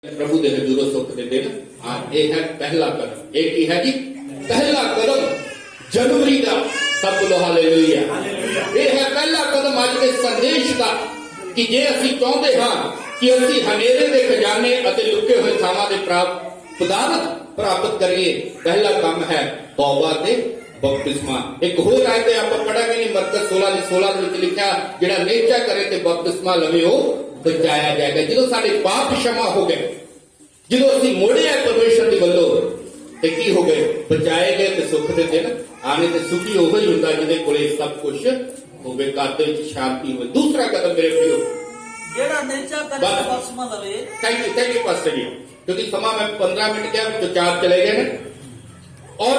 प्रभु दे हजूरों सुख दे दिन हाँ ये है पहला कदम। एक ही है जी पहला कदम जनवरी का। सब बोलो हालेलुया। ये है पहला कदम अज के संदेश का कि जे असी चाहते हाँ कि असी हनेरे के खजाने अते लुके हुए थावां दे पदार्थ प्राप्त करिए। पहला काम है तौबा ते बपतिस्मा। एक होर आयत है आप पढ़ांगे नहीं मरकज 16 में लिखा जिहड़ा नेचा करे ते बपतिस्मा लवे हो बचाया जाएगा। जो साडे पाप क्षमा हो गए, जो असीं मोड़े परमेश्वर की वल्लों ते की हो गए बचाए गए ते सुख दे दिन आने ते सुखी ओह ही हुंदा जिहदे कोले सब कुछ होवे, घर दे विच शांति होवे। दूसरा कदम मेरे प्रियो जेड़ा नेचा करे बपतिस्मा लवे। थैंक यू पास्टर जी, क्योंकि समा मैं 15 मिनट क्या तो 4 चले गए हैं। और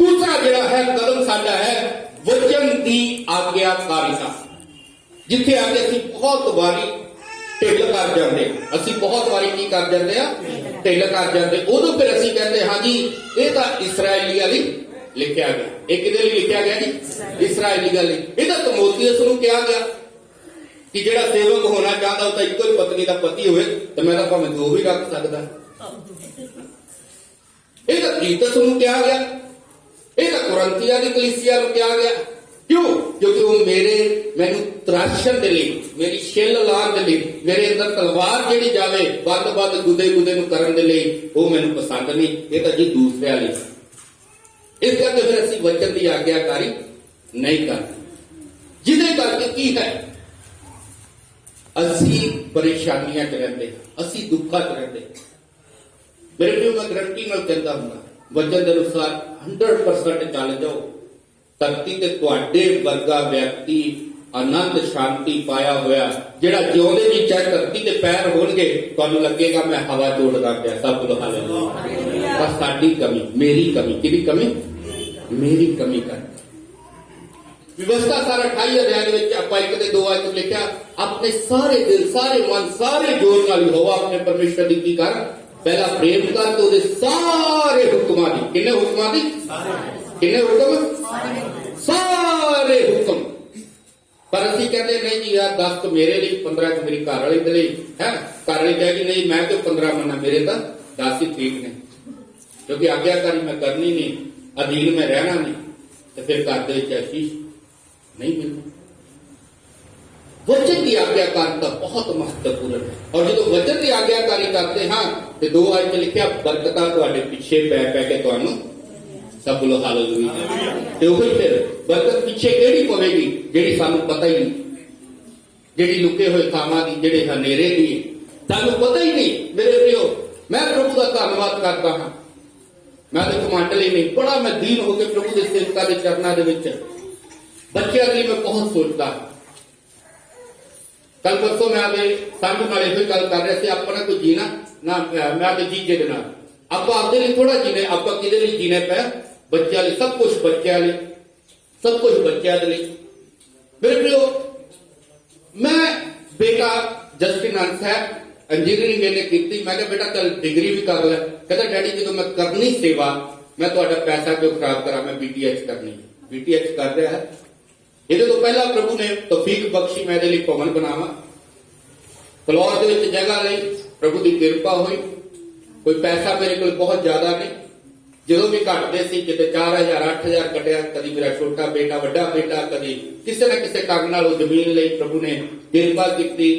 दूसरा जिहड़ा है कदम साडा है वचन की आज्ञाकारिता। जिथे आके असीं बहुत वारी ढिल कर जाते, असीं बहुत वारी की कर जाते हैं ढिल कर जाते, उदों फिर असीं कहते हाँ जी ये तो इसराइलिया लई लिखा गया। ये किहदे लई लिखा गया जी? इसराइलिया लई। ये तो तमोथियुस नूं कहा गया कि जिहड़ा सेवक होना चाहता वो तो इक्को ही पत्नी का पति होवे तो मैं तो भावें दो भी रख सकदा। ये तो तीतुस नूं कहा गया, ये तो कुरिन्थिया दी कलीसिया नूं कहा गया। क्यों? क्योंकि वो मैनू तराशन दे लई, मेरी छिल लाण दे लई, मेरे अंदर तलवार जिहड़ी जावे बद गुदे नूं करन दे लई वो मैनू पसंद नहीं। ये तो जी दूसरे वाली। इस करके फिर असीं वचन की आज्ञाकारी नहीं करते, जिहदे करके की है असीं परेशानियां च रहिंदे, असीं दुखां च रहिंदे। मेरे प्रियो मैं गारंटी नाल कहंदा हुंदा वचन के अनुसार 100% चल जाओ, धरती ते तुहाडे वर्गा व्यक्ति आनंद शांति पाया होया जिहड़ा जिउंदे जी चाहे धरती ते पैर होणगे तुहानूं लगेगा मैं हवा तोड़दा पिया। सब बोलो हालेलुया। बस साडी कमी, मेरी कमी, किहदी कमी? मेरी कमी कर व्यवस्था सारा 28 अध्याय दे विच आपां 1 ते 2 आयत लिखिया अपने सारे दिल सारे मन सारे जोर नाल यहोवा अपने परमेश्वर दी की कर पहला प्रेम कर तो दे सारे हुक्मां दी। किन्ने हुक्मां दी? किन्ने हुक्म? सारे हुक्म। पर असीं कहते नहीं जी यार 10 तो मेरे लिए 15 तो मेरी घर वाली के लिए है। घर वाली कहेगी नहीं मैं तो 15 मना मेरे तो 10 ही ठीक ने, क्योंकि आज्ञाकारी मैं करनी नहीं, अधीन में रहना नहीं, तो फिर घर दे विच आशीष नहीं मिलती। वचन की आज्ञाकारिता बहुत महत्वपूर्ण है। और जो वचन की आज्ञाकारी करते हाँ तो 2 आयत लिखिया बरकतां तुहाडे पिछे पै के तुहानूं। सब बोलो हालेलुया। तो वही फिर बरकत पिछे किहड़ी पवेगी जिहड़ी सानूं पता ही नहीं, जिहड़ी लुके हुए थावां दी जिहड़े हनेरे दी सानूं पता ही नहीं। मेरे प्रियो मैं प्रभु का धन्नवाद करता हाँ, मैं तो घमंड लई नहीं, बड़ा मैं दीन हो के प्रभु के सेवकां दे चरनां दे विच बच्चों के लिए मैं बहुत सोचता। कल परसों मैं आगे सांझ नाल इहो गल कर रहा सी अपना कोई जीना ना मैं आगे जीजे दे नाल आप आपदे लिए थोड़ा जीने आप किहदे लिए जीने पे बच्चों लिए सब कुछ बच्चों लिए सब कुछ बच्चों के लिए। मेरे प्रियो मैं बेटा जस्टिन अंस है इंजीनियरिंग मैंने की, मैं कहा बेटा चल डिग्री भी कर ले। कहता डैडी जो मैं करनी सेवा मैं तुहाडा पैसा क्यों खराब करा, मैं BTH करनी। BTH कर रहा है। ये तो पहला प्रभु ने तौफीक बख्शी मैं दे लिए भवन बनावा फलौर दे विच जगह लई, प्रभु की कृपा हुई। कोई पैसा मेरे को बहुत ज्यादा नहीं, जो भी घटते सी किते 4000 8000 कटिया, कभी मेरा छोटा बेटा वड्डा बेटा कभी किसी न किसी कारण नाल जमीन लई प्रभु ने कृपा की।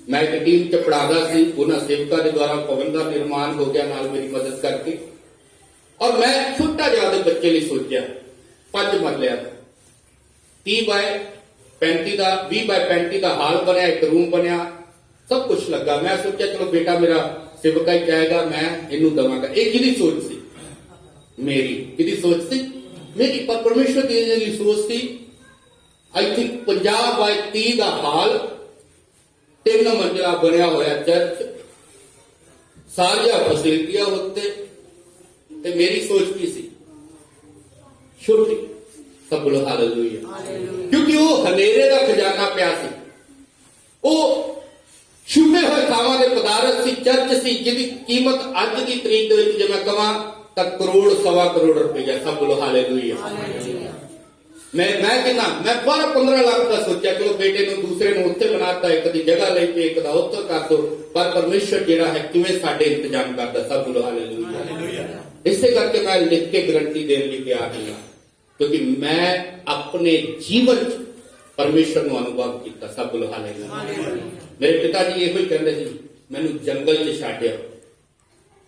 मैं एक टीम च पढ़ादा सी, उन्हां सेवकां दे द्वारा भवन का निर्माण हो गया नाल मेरी मदद करके। और मैं छोटा जिहा दे बच्चे लिए सोचा 5 मरलिया 30 बाय 35 का 20 बाय 35 का हाल बनया, एक रूम बनया, सब कुछ लगा। मैं सोचा चलो बेटा मेरा सेवका ही चाहेगा मैं इनू दवांगा। एक किहदी सोच सी? मेरी। किहदी सोच सी? मेरी। पर परमेश्वर की सोच सी आई थिंक 50 बाय 30 का हाल 3 मंजिला बनया होया चर्च, सारिया फैसिलिटियां होते ते मेरी सोच की सी छोटी। सब बोलो हालेलुया। क्योंकि वो हनेरे का खजाना पिया सी, वो छुपे हुए थावां दे पदार्थ सी, चर्च सी जिहदी कीमत अज की तरीक दे विच जे मैं कहां तां करोड़ सवा करोड़ रुपया। सब बोलो हालेलुया। ਮੈਂ ਕਹਿੰਦਾ ਮੈਂ 12-15 ਲੱਖ ਦਾ ਸੋਚਿਆ, ਚਲੋ ਬੇਟੇ ਨੂੰ ਦੂਸਰੇ ਨੂੰ ਉੱਥੇ ਬਣਾਤਾ, ਇੱਕ ਦੀ ਜਗ੍ਹਾ ਲਈ ਤੇ ਇੱਕ ਦਾ ਉੱਥੇ ਕਰ ਦੋ, ਪਰ ਪਰਮੇਸ਼ਰ ਜਿਹੜਾ ਹੈ ਕਿਵੇਂ ਸਾਡੇ ਇੰਤਜ਼ਾਮ ਕਰਦਾ। ਸਭ ਬੋਲੋ ਹਾਲੇਲੂਇਆ। ਇਸੇ ਕਰਕੇ ਮੈਂ ਲਿਖ ਕੇ ਗਰੰਟੀ ਦੇਣ ਲਈ ਤਿਆਰ ਹਾਂ, ਕਿਉਂਕਿ ਮੈਂ ਆਪਣੇ ਜੀਵਨ 'ਚ ਪਰਮੇਸ਼ਰ ਨੂੰ ਅਨੁਭਵ ਕੀਤਾ। ਸਭ ਬੋਲੋ ਹਾਲੇਲੂਇਆ। ਮੇਰੇ ਪਿਤਾ ਜੀ ਇਹੋ ਹੀ ਕਹਿੰਦੇ ਸੀ, ਮੈਨੂੰ ਜੰਗਲ 'ਚ ਛੱਡਿਓ,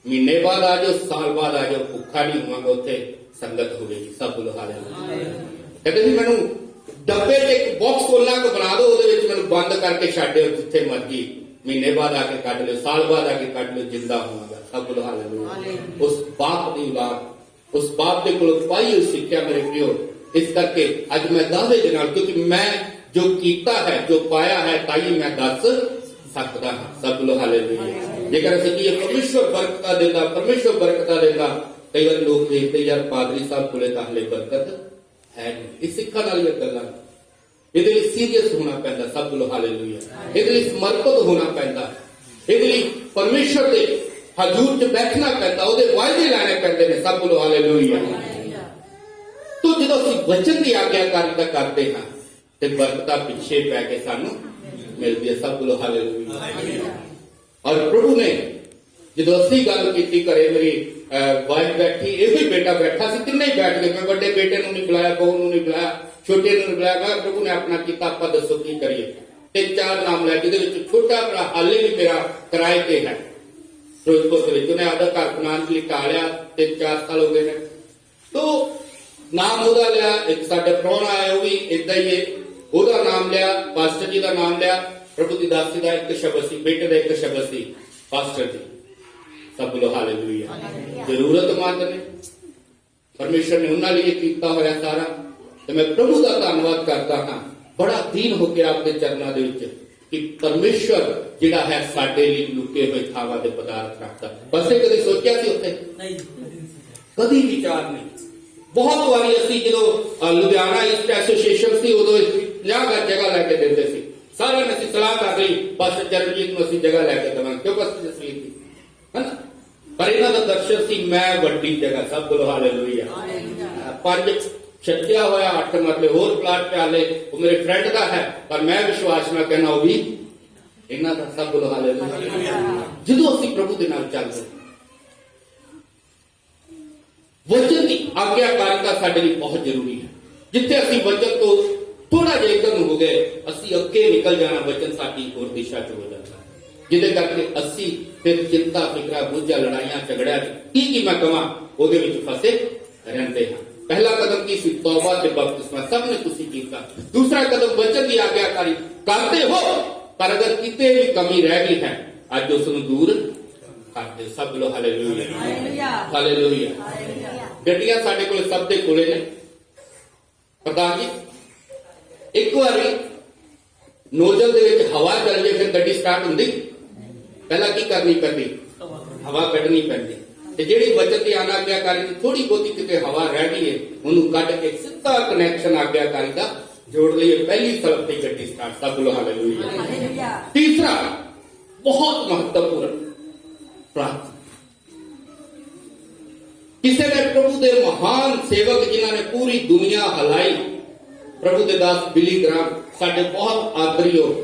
ਮਹੀਨੇ ਬਾਅਦ ਆ ਜਾਓ, ਸਾਲ ਬਾਅਦ ਆ ਜਾਓ, ਭੁੱਖਾ ਨਹੀਂ ਹੋਵਾਂਗਾ, ਉੱਥੇ ਸੰਗਤ ਹੋਵੇਗੀ। ਸਭ ਬੋਲੋ ਹਾਲੇਲੂਇਆ। ਕਹਿੰਦੇ ਸੀ ਮੈਨੂੰ ਡੱਬੇ 'ਚ ਇੱਕ ਬਾਕਸ ਖੋਲ੍ਹਾ ਕੇ ਬਣਾ ਦਿਓ, ਉਹਦੇ ਵਿੱਚ ਮੈਨੂੰ ਬੰਦ ਕਰਕੇ ਛੱਡਿਓ, ਜਿੱਥੇ ਮਰਜੀ ਮਹੀਨੇ ਬਾਅਦ ਆ ਕੇ ਕੱਢ ਲਿਓ, ਸਾਲ ਬਾਅਦ ਆ ਕੇ ਕੱਢ ਲਿਓ, ਜਿੰਦਾ ਹੋਵਾਂਗਾ। ਸਭ ਬੋਲੋ ਹਾਲੇਲੂਇਆ। ਉਸ ਬਾਪ ਦੀ ਔਲਾਦ, ਉਸ ਬਾਪ ਦੇ ਕੋਲ ਪਾਈ ਹੋਈ ਸਿੱਖਿਆ ਮੇਰੇ ਪਿਓ, ਇਸ ਕਰਕੇ ਅੱਜ ਮੈਂ ਦਾਅਵੇ ਦੇ ਨਾਲ, ਕਿਉਂਕਿ ਮੈਂ ਜੋ ਕੀਤਾ ਹੈ, ਜੋ ਪਾਇਆ ਹੈ, ਤਾਈ ਮੈਂ ਦੱਸ ਸਕਦਾ ਹਾਂ। ਸਭ ਬੋਲੋ ਹਾਲੇਲੂਇਆ। ਜੇਕਰ ਅਸੀਂ ਕੀ ਪਰਮੇਸ਼ਵਰ ਬਰਕਤਾਂ ਦਿੰਦਾ, ਪਰਮੇਸ਼ਵਰ ਬਰਕਤਾਂ ਦਿੰਦਾ। ਕਈ ਵਾਰ ਲੋਕ ਦੇਖਦੇ ਯਾਰ ਪਾਦਰੀ ਸਾਹਿਬ ਕੋਲੇ ਤਾਂ ਹਲੇ ਬਰਕਤ ਹੈ ਨਹੀਂ। ਇਹ ਸਿੱਖਾਂ ਵਾਲੀਆਂ ਗੱਲਾਂ, ਇਹਦੇ ਲਈ ਸੀਰੀਅਸ ਹੋਣਾ ਪੈਂਦਾ। ਸਭ ਬੋਲੋ ਹਾਲੇਲੂਇਆ। ਇਹਦੇ ਲਈ ਸਮਰਪਿਤ ਹੋਣਾ ਪੈਂਦਾ, ਇਹਦੇ ਲਈ ਪਰਮੇਸ਼ਰ ਦੇ ਹਜ਼ੂਰ 'ਚ ਬੈਠਣਾ ਪੈਂਦਾ, ਉਹਦੇ ਵਾਅਦੇ ਲੈਣੇ ਪੈਂਦੇ ਨੇ। ਸਭ ਬੋਲੋ ਹਾਲੇਲੂਇਆ। ਤੋ ਜਦੋਂ ਅਸੀਂ ਵਚਨ ਦੀ ਆਗਿਆਕਾਰਿਤਾ ਕਰਦੇ ਹਾਂ ਤੇ ਬਰਕਤਾਂ ਪਿੱਛੇ ਪੈ ਕੇ ਸਾਨੂੰ ਮਿਲਦੀ ਹੈ। ਸਭ ਬੋਲੋ ਹਾਲੇਲੂਇਆ। ਔਰ ਪ੍ਰਭੂ ਨੇ ਜਦੋਂ ਅਸੀਂ ਗੱਲ ਕੀਤੀ, ਘਰੇ ਮੇਰੀ ਵਾਈਫ ਬੈਠੀ, ਇਹ ਵੀ ਬੇਟਾ ਬੈਠਾ ਸੀ, ਤਿੰਨੇ ਹੀ ਬੈਠ ਗਏ। ਮੈਂ ਵੱਡੇ ਬੇਟੇ ਨੂੰ ਨਹੀਂ ਬੁਲਾਇਆ, ਬਹੂ ਨੂੰ ਨਹੀਂ ਬੁਲਾਇਆ, ਛੋਟੇ ਨੂੰ ਨਹੀਂ ਬੁਲਾਇਆ। ਮੈਂ ਪ੍ਰਭੂ ਨੇ ਆਪਣਾ ਕੀਤਾ, ਆਪਾਂ ਦੱਸੋ ਕੀ ਕਰੀਏ। 3-4 ਨਾਮ ਲੈ, ਜਿਹਦੇ ਵਿੱਚ ਛੋਟਾ ਭਰਾ ਹਾਲੇ ਵੀ ਮੇਰਾ ਕਿਰਾਏ ਤੇ ਹੈ ਫਿਰੋਜ਼ਪੁਰ ਦੇ ਵਿੱਚ, ਉਹਨੇ ਆਪਦਾ ਘਰ ਬਣਾਉਣ ਲਈ ਟਾਲਿਆ, 3-4 ਸਾਲ ਹੋ ਗਏ ਨੇ। ਤੋ ਨਾਮ ਉਹਦਾ ਲਿਆ, ਇੱਕ ਸਾਡੇ ਪ੍ਰਾਹੁਣਾ ਆਇਆ, ਉਹ ਵੀ ਏਦਾਂ ਹੀ ਹੈ, ਉਹਦਾ ਨਾਮ ਲਿਆ, ਪਾਸਟਰ ਜੀ ਦਾ ਨਾਮ ਲਿਆ। ਪ੍ਰਭੂ ਦੀ ਦਾਸੀ ਦਾ ਇੱਕ ਸ਼ਬਦ ਸੀ, ਬੇਟੇ ਦਾ ਇੱਕ ਸ਼ਬਦ ਸੀ, ਪਾਸਟਰ ਜੀ। ਸਭ ਬੋਲੋ ਹਾਲੇਲੂਇਆ। ਜ਼ਰੂਰਤਮੰਦ ਨੇ, ਪਰਮੇਸ਼ਰ ਨੇ ਉਹਨਾਂ ਲਈ ਕੀਤਾ ਹੋਇਆ ਸਾਰਾ, ਤੇ ਮੈਂ ਪ੍ਰਭੂ ਦਾ ਧੰਨਵਾਦ ਕਰਦਾ ਹਾਂ ਬੜਾ ਦੀਨ ਹੋ ਕੇ ਆਪਦੇ ਚਰਨਾਂ ਦੇ ਵਿੱਚ, ਕਿ ਪਰਮੇਸ਼ਰ ਜਿਹੜਾ ਹੈ ਸਾਡੇ ਲਈ ਲੁਕੇ ਹੋਏ ਥਾਵਾਂ ਦੇ ਪਦਾਰਥ ਰੱਖਦਾ। ਬਸੇ ਕਦੇ ਸੋਚਿਆ ਸੀ ਉੱਥੇ? ਨਹੀਂ, ਕਦੀ ਵਿਚਾਰ ਨਹੀਂ। ਬਹੁਤ ਵਾਰੀ ਅਸੀਂ ਜਦੋਂ ਲੁਧਿਆਣਾ ਈਸਟ ਐਸੋਸੀਏਸ਼ਨ ਸੀ, ਉਦੋਂ 50 ਗਜ ਜਗ੍ਹਾ ਲੈ ਕੇ ਦਿੰਦੇ ਸੀ। ਸਾਰਿਆਂ ਨੇ ਅਸੀਂ ਸਲਾਹ ਕਰ ਲਈ, ਬਸ ਚਰਨਜੀਤ ਨੂੰ ਅਸੀਂ ਜਗ੍ਹਾ ਲੈ ਕੇ ਦੇਵਾਂਗੇ, ਕਿਉਂ ਬਸ ਜਸਵੀਰ ਦੀ ਹੈ ਨਾ। ਪਰ ਇਹਨਾਂ ਦਾ ਦਰਸ਼ਨ ਸੀ ਮੈਂ ਵੱਡੀ ਜਗ੍ਹਾ। ਸਭ ਬੋਲੋ ਹਾਲੇਲੂਇਆ। 5 ਛੱਡਿਆ ਹੋਇਆ 8 ਮਰਲੇ ਹੋਰ ਪਲਾਟ ਪਿਆਲੇ, ਉਹ ਮੇਰੇ ਫਰੈਂਡ ਦਾ ਹੈ, ਪਰ ਮੈਂ ਵਿਸ਼ਵਾਸ ਨਾਲ ਕਹਿਣਾ ਉਹ ਵੀ ਇਹਨਾਂ ਦਾ। ਸਭ ਬੋਲੋ ਹਾਲੇਲੂਇਆ। ਜਦੋਂ ਅਸੀਂ ਪ੍ਰਭੂ ਦੇ ਨਾਲ ਚੱਲਦੇ, ਵਚਨ ਦੀ ਆਗਿਆਕਾਰਿਤਾ ਸਾਡੇ ਲਈ ਬਹੁਤ ਜ਼ਰੂਰੀ ਹੈ। ਜਿੱਥੇ ਅਸੀਂ ਵਚਨ ਤੋਂ ਥੋੜਾ ਜਿਹਾ ਇੱਧਰ ਨੂੰ ਹੋ ਗਏ, ਅਸੀਂ ਅੱਗੇ ਨਿਕਲ ਜਾਣਾ, ਵਚਨ ਸਾਡੀ ਹੋਰ ਦਿਸ਼ਾ 'ਚ ਹੋ ਜਾਂਦਾ, ਜਿਹਦੇ ਕਰਕੇ ਅਸੀਂ ਫਿਰ ਚਿੰਤਾ, ਫਿਕਰਾਂ, ਬੁੱਝਾਂ, ਲੜਾਈਆਂ, ਝਗੜਿਆਂ 'ਚ ਕੀ ਮੈਂ ਕਵਾਂ, ਉਹਦੇ ਵਿੱਚ ਫਸੇ ਰਹਿੰਦੇ ਹਾਂ। ਪਹਿਲਾ ਕਦਮ ਕੀ ਸੀ? ਤੌਬਾ ਤੇ ਬਪਤਿਸਮਾ, ਸਭ ਨੇ ਤੁਸੀਂ ਕੀਤਾ। ਦੂਸਰਾ ਕਦਮ ਵਚਨ ਦੀ ਆਗਿਆਕਾਰੀ ਕਰਦੇ ਹੋ, ਪਰ ਅਗਰ ਕਿਤੇ ਵੀ ਕਮੀ ਰਹਿ ਗਈ ਹੈ, ਅੱਜ ਉਸ ਨੂੰ ਦੂਰ ਕਰਦੇ। ਸਭ ਬੋਲੋ ਹਾਲੇਲੂਇਆ। ਹਾਲੇਲੂਇਆ। ਗੱਡੀਆਂ ਸਾਡੇ ਕੋਲ ਸਭ ਦੇ ਕੋਲੇ ਨੇ। ਪ੍ਰਧਾਨ ਜੀ, ਇੱਕ ਵਾਰੀ ਨੋਜ਼ਲ ਦੇ ਵਿੱਚ ਹਵਾ ਚੱਲ ਜੇ ਫਿਰ ਗੱਡੀ ਸਟਾਰਟ ਹੁੰਦੀ? ਪਹਿਲਾਂ ਕੀ ਕਰਨੀ ਪੈਂਦੀ? ਹਵਾ ਕੱਢਣੀ ਪੈਂਦੀ। ਤੇ ਜਿਹੜੀ ਵਚਨ ਦੀ ਆਗਿਆਕਾਰੀ ਦੀ ਥੋੜੀ ਬਹੁਤੀ ਕਿਤੇ ਹਵਾ ਰਹਿ ਗਈ ਹੈ, ਉਹਨੂੰ ਕੱਢ ਕੇ ਸਿੱਧਾ ਕਨੈਕਸ਼ਨ ਆਗਿਆਕਾਰੀ ਦਾ ਜੋੜ ਲਈਏ, ਪਹਿਲੀ ਸਲਬ ਤੇ ਗੱਡੀ ਸਟਾਰਟ। ਸਭ ਬੋਲੋ ਹਾਲੇਲੂਇਆ। ਤੀਸਰਾ ਬਹੁਤ ਮਹੱਤਵਪੂਰਨ, ਪ੍ਰਾਰਥਨਾ। ਕਿਸੇ ਨੇ ਪ੍ਰਭੂ ਦੇ ਮਹਾਨ ਸੇਵਕ ਜਿਨ੍ਹਾਂ ਨੇ ਪੂਰੀ ਦੁਨੀਆ ਹਲਾਈ, ਪ੍ਰਭੂ ਦੇ ਦਾਸ ਬਿਲੀ ਗ੍ਰਾਮ, ਸਾਡੇ ਬਹੁਤ ਆਦਰਯੋਗ,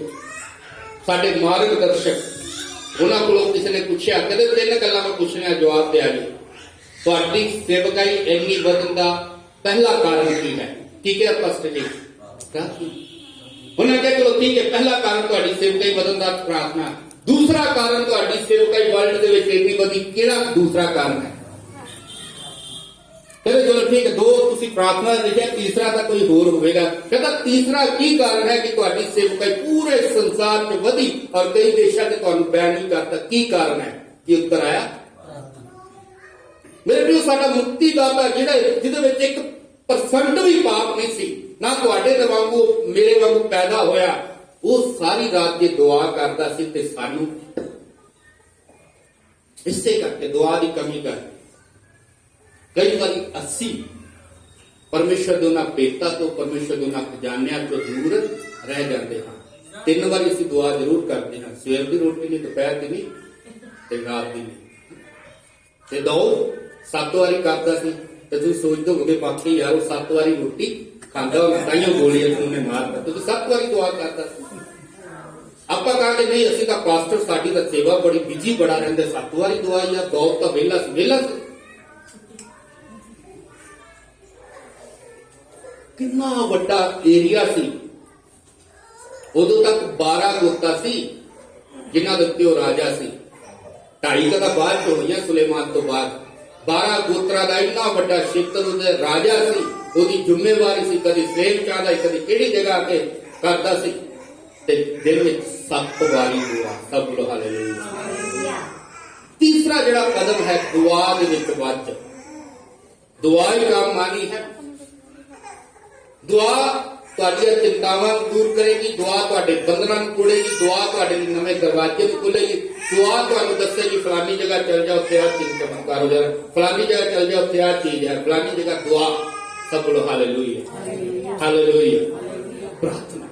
ਸਾਡੇ ਮਾਰਗਦਰਸ਼ਕ, ਉਹਨਾਂ ਕੋਲੋਂ ਕਿਸੇ ਨੇ ਪੁੱਛਿਆ, ਕਦੇ 3 ਗੱਲਾਂ ਮੈਂ ਪੁੱਛਣੀਆਂ, ਜਵਾਬ ਦਿਆ ਜੀ। ਤੁਹਾਡੀ ਸੇਵਕਾਈ ਇੰਨੀ ਵਧਣ ਦਾ ਪਹਿਲਾ ਕਾਰਨ ਕੀ ਹੈ? ਕੀ ਕਿਹਾ ਪਾਸਟਰ ਜੀ? ਉਹਨਾਂ ਕਿਹਾ ਚਲੋ ਠੀਕ ਹੈ, ਪਹਿਲਾ ਕਾਰਨ ਤੁਹਾਡੀ ਸੇਵਕਾਈ ਵਧਣ ਦਾ ਪ੍ਰਾਰਥਨਾ। ਦੂਸਰਾ ਕਾਰਨ ਤੁਹਾਡੀ ਸੇਵਕਾਈ ਵਰਲਡ ਦੇ ਵਿੱਚ ਇੰਨੀ ਵਧੀ, ਕਿਹੜਾ ਦੂਸਰਾ ਕਾਰਨ ਹੈ? ਕਹਿੰਦੇ ਚਲੋ ਠੀਕ ਹੈ, 2 ਤੁਸੀਂ ਪ੍ਰਾਰਥਨਾ ਲਿਖਿਆ, ਤੀਸਰਾ ਤਾਂ ਕੋਈ ਹੋਰ ਹੋਵੇਗਾ। ਕਹਿੰਦਾ ਤੀਸਰਾ ਕੀ ਕਾਰਨ ਹੈ ਕਿ ਤੁਹਾਡੀ ਸੇਵਕਾਈ ਪੂਰੇ ਸੰਸਾਰ 'ਚ ਵਧੀ ਔਰ ਕਈ ਦੇਸ਼ਾਂ 'ਚ ਤੁਹਾਨੂੰ ਬੈਨ ਨਹੀਂ ਕਰਤਾ? ਕੀ ਕਾਰਨ ਹੈ? ਕੀ ਉੱਤਰ ਆਇਆ? ਮੇਰੇ ਪਿਓ, ਸਾਡਾ ਮੁਕਤੀਦਾਤਾ ਜਿਹਦੇ ਵਿੱਚ 1% ਵੀ ਪਾਪ ਨਹੀਂ ਸੀ, ਨਾ ਤੁਹਾਡੇ ਦੇ ਵਾਂਗੂ ਮੇਰੇ ਵਾਂਗੂ ਪੈਦਾ ਹੋਇਆ, ਉਹ ਸਾਰੀ ਰਾਤ ਜੇ ਦੁਆ ਕਰਦਾ ਸੀ ਤੇ ਸਾਨੂੰ ਇਸੇ ਕਰਕੇ ਦੁਆ ਦੀ ਕਮੀ ਕਰ ਕਈ ਵਾਰੀ ਅਸੀਂ ਪਰਮੇਸ਼ਰ ਦੇ ਉਹਨਾਂ ਭੇਤਾਂ ਤੋਂ, ਪਰਮੇਸ਼ਰ ਦੇ ਉਹਨਾਂ ਖਜ਼ਾਨਿਆਂ ਤੋਂ ਦੂਰ ਰਹਿ ਜਾਂਦੇ ਹਾਂ। 3 ਵਾਰੀ ਅਸੀਂ ਦੁਆ ਜ਼ਰੂਰ ਕਰਦੇ ਹਾਂ, ਸਵੇਰ ਦੀ ਰੋਟੀ ਨਹੀਂ, ਦੁਪਹਿਰ ਦੀ ਨਹੀਂ ਤੇ ਰਾਤ ਦੀ ਨਹੀਂ। ਤੇ 7 ਵਾਰੀ ਕਰਦਾ ਸੀ ਤੇ ਤੁਸੀਂ ਸੋਚਦੇ ਹੋਗੇ ਬਾਕੀ ਯਾਰ ਉਹ 7 ਵਾਰੀ ਰੋਟੀ ਖਾਂਦਾ ਤਾਈਓ ਗੋਲੀ ਉਹਨੇ ਮਾਰਦਾ ਤੂੰ 7 ਵਾਰੀ ਦੁਆ ਕਰਦਾ ਸੀ। ਆਪਾਂ ਕਹਾਂਗੇ ਨਹੀਂ ਅਸੀਂ ਤਾਂ ਪਾਸਟਰ ਸਾਡੀ ਤਾਂ ਸੇਵਾ ਬੜੀ ਬਿਜੀ ਬੜਾ ਰਹਿੰਦੇ 7 ਵਾਰੀ ਦੁਆ ਜਾਂ ਦੋ ਤਾਂ ਵਿਹਲਾ ਸੀ। ਕਿੰਨਾ ਵੱਡਾ ਏਰੀਆ ਸੀ। ਉਦੋਂ ਤੱਕ 12 ਗੋਤਾ ਸੀ ਜਿਨ੍ਹਾਂ ਦੇ ਉੱਤੇ ਉਹ ਰਾਜਾ ਸੀ। 2.5 ਤਾਂ ਬਾਅਦ ਚ ਹੋਈਆਂ ਸੁਲੇਮਾਨ ਤੋਂ ਬਾਅਦ। 12 ਗੋਤਰਾ ਦਾ ਇੰਨਾ ਵੱਡਾ ਖੇਤਰ ਉਹਦੇ ਰਾਜਾ ਸੀ। ਉਹਦੀ ਜ਼ਿੰਮੇਵਾਰੀ ਸੀ, ਕਦੀ ਸੇਮ ਚਾਹਦਾ ਕਦੀ ਕਿਹੜੀ ਜਗ੍ਹਾ ਕੇ ਕਰਦਾ ਸੀ। ਤੇ ਦਿਨ ਵਿੱਚ 7 ਵਾਰੀ ਦੁਆ। ਸਭ ਬੋਲੋ ਹਾਲੇਲੂਇਆ। ਤੀਸਰਾ ਜਿਹੜਾ ਕਦਮ ਹੈ ਦੁਆ ਦੇ ਵਿੱਚ ਵੱਜ। ਦੁਆ ਹੀ ਕੰਮ ਆਣੀ ਹੈ। ਦੁਆ ਤੁਹਾਡੀਆਂ ਚਿੰਤਾਵਾਂ ਨੂੰ ਦੂਰ ਕਰੇਗੀ। ਦੁਆ ਤੁਹਾਡੇ ਬੰਧਨਾਂ ਨੂੰ ਤੋੜੇਗੀ। ਦੁਆ ਤੁਹਾਡੇ ਲਈ ਨਵੇਂ ਦਰਵਾਜ਼ੇ ਨੂੰ ਖੋਲੇਗੀ। ਦੁਆ ਤੁਹਾਨੂੰ ਦੱਸੇਗੀ ਫਲਾਨੀ ਜਗ੍ਹਾ ਚਲ ਜਾਓ ਉੱਥੇ ਆ ਚੀਜ਼ ਚਮਤਕਾਰ ਹੋ ਜਾਣਾ, ਫਲਾਨੀ ਜਗ੍ਹਾ ਚਲ ਜਾਓ ਉੱਥੇ ਆ ਚੀਜ਼ ਹੈ, ਫਲਾਨੀ ਜਗ੍ਹਾ ਦੁਆ। ਸਭ ਬੋਲੋ ਹਾਲੇਲੂਇਆ ਹਾਲੇਲੂਇਆ। ਪ੍ਰਾਰਥਨਾ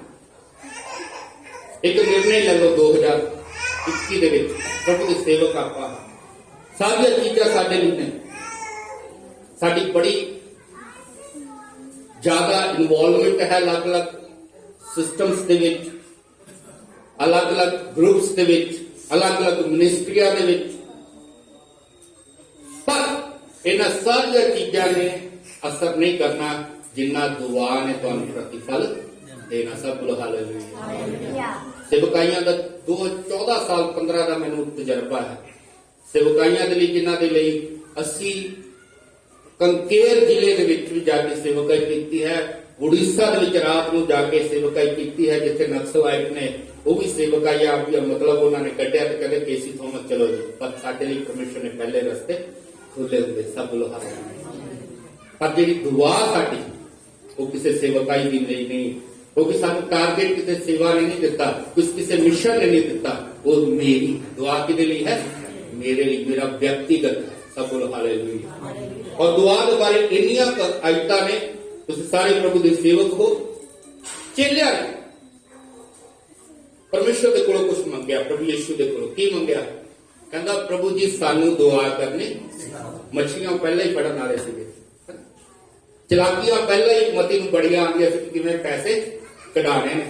ਇੱਕ ਨਿਰਣੇ ਲੈ ਲਓ 2021 ਦੇ ਵਿੱਚ ਪ੍ਰਭੂ ਦੇ ਸੇਵਕ ਆਪਾਂ ਸਾਰੀਆਂ ਚੀਜ਼ਾਂ ਸਾਡੇ ਲਈ ਨੇ। ਸਾਡੀ ਬੜੀ ਜ਼ਿਆਦਾ ਇਨਵੋਲਵਮੈਂਟ ਹੈ ਅਲੱਗ-ਅਲੱਗ ਸਿਸਟਮਸ ਦੇ ਵਿੱਚ, ਅਲੱਗ-ਅਲੱਗ ਗਰੁੱਪਸ ਦੇ ਵਿੱਚ, ਅਲੱਗ-ਅਲੱਗ ਮਿਨਿਸਟਰੀਆਂ ਦੇ ਵਿੱਚ। ਪਰ ਇਹਨਾਂ ਸਾਰੀਆਂ ਚੀਜ਼ਾਂ ਨੇ ਅਸਰ ਨਹੀਂ ਕਰਨਾ ਜਿੰਨਾ ਦੁਆ ਨੇ ਤੁਹਾਨੂੰ ਪ੍ਰਤੀਫਲ ਦੇਣਾ। ਸਭ ਬੋਲੋ ਹਾਲੇਲੂਇਆ। ਸੇਵਕਾਈਆਂ ਦਾ 14 ਸਾਲ 15 ਦਾ ਮੈਨੂੰ ਤਜਰਬਾ ਹੈ। ਸੇਵਕਾਈਆਂ ਦੇ ਲਈ ਜਿਨ੍ਹਾਂ ਦੇ ਲਈ ਅਸੀਂ ਕੰਕੇਰ ਜ਼ਿਲ੍ਹੇ ਦੇ ਵਿੱਚ ਵੀ ਜਾ ਕੇ ਸੇਵਕਾਈ ਕੀਤੀ ਹੈ। ਉੜੀਸਾ ਦੇ ਵਿੱਚ ਰਾਤ ਨੂੰ ਜਾ ਕੇ ਸੇਵਕਾਈ ਕੀਤੀ ਹੈ ਜਿੱਥੇ ਨਕਸਲਾਈਟ ਨੇ ਉਹ ਵੀ ਸੇਵਕਾਈ ਆਪ ਮਤਲਬ ਉਹਨਾਂ ਨੇ ਕੱਢਿਆ ਤੇ ਕਹਿੰਦੇ ਕੇਸੀ ਥੋਮਸ ਚਲੋ ਜੀ, ਪਰ ਸਾਡੇ ਲਈ ਕਮਿਸ਼ਨ ਨੇ ਪਹਿਲੇ ਰਸਤੇ ਖੋਲੇ ਹੁੰਦੇ। ਸਭ ਬੋਲੋ ਹਾਲੇਲੂਇਆ। ਪਰ ਜਿਹੜੀ ਦੁਆ ਸਾਡੀ ਉਹ ਕਿਸੇ ਸੇਵਕਾਈ ਦੀ ਲਈ ਨਹੀਂ, ਕਿਉਂਕਿ ਸਾਨੂੰ ਟਾਰਗੇਟ ਕਿਸੇ ਸੇਵਾ ਨੇ ਨਹੀਂ ਦਿੱਤਾ, ਕਿਸੇ ਮਿਸ਼ਨ ਨੇ ਨਹੀਂ ਦਿੱਤਾ। ਉਹ ਮੇਰੀ ਦੁਆ ਕਿਹਦੇ ਲਈ ਹੈ? ਮੇਰੇ ਲਈ, ਮੇਰਾ ਵਿਅਕਤੀਗਤ ਹੈ। ਸਭ ਬੋਲੋ ਹਾਲੇਲੂਇਆ। ਔਰ ਦੁਆ ਦੇ ਬਾਰੇ ਇੰਨੀਆਂ ਆਇਤਾਂ ਨੇ। ਤੁਸੀਂ ਸਾਰੇ ਪ੍ਰਭੂ ਦੇ ਸੇਵਕ ਹੋ। ਚੇਲਿਆਂ ਨੇ ਪਰਮੇਸ਼ਰ ਦੇ ਕੋਲੋਂ ਕੁਝ ਮੰਗਿਆ। ਪ੍ਰਭੂ ਯਿਸੂ ਦੇ ਕੋਲੋਂ ਕੀ ਮੰਗਿਆ? ਕਹਿੰਦਾ ਪ੍ਰਭੂ ਜੀ ਸਾਨੂੰ ਦੁਆ ਕਰਨੀ। ਮੱਛੀਆਂ ਪਹਿਲਾਂ ਹੀ ਫੜਨ ਵਾਲੇ ਸੀਗੇ, ਚਲਾਕੀਆਂ ਪਹਿਲਾਂ ਹੀ ਮਤੀ ਨੂੰ ਬੜੀਆਂ ਆਉਂਦੀਆਂ ਸੀ ਕਿਵੇਂ ਪੈਸੇ ਕਢਾਣੇ ਨੇ।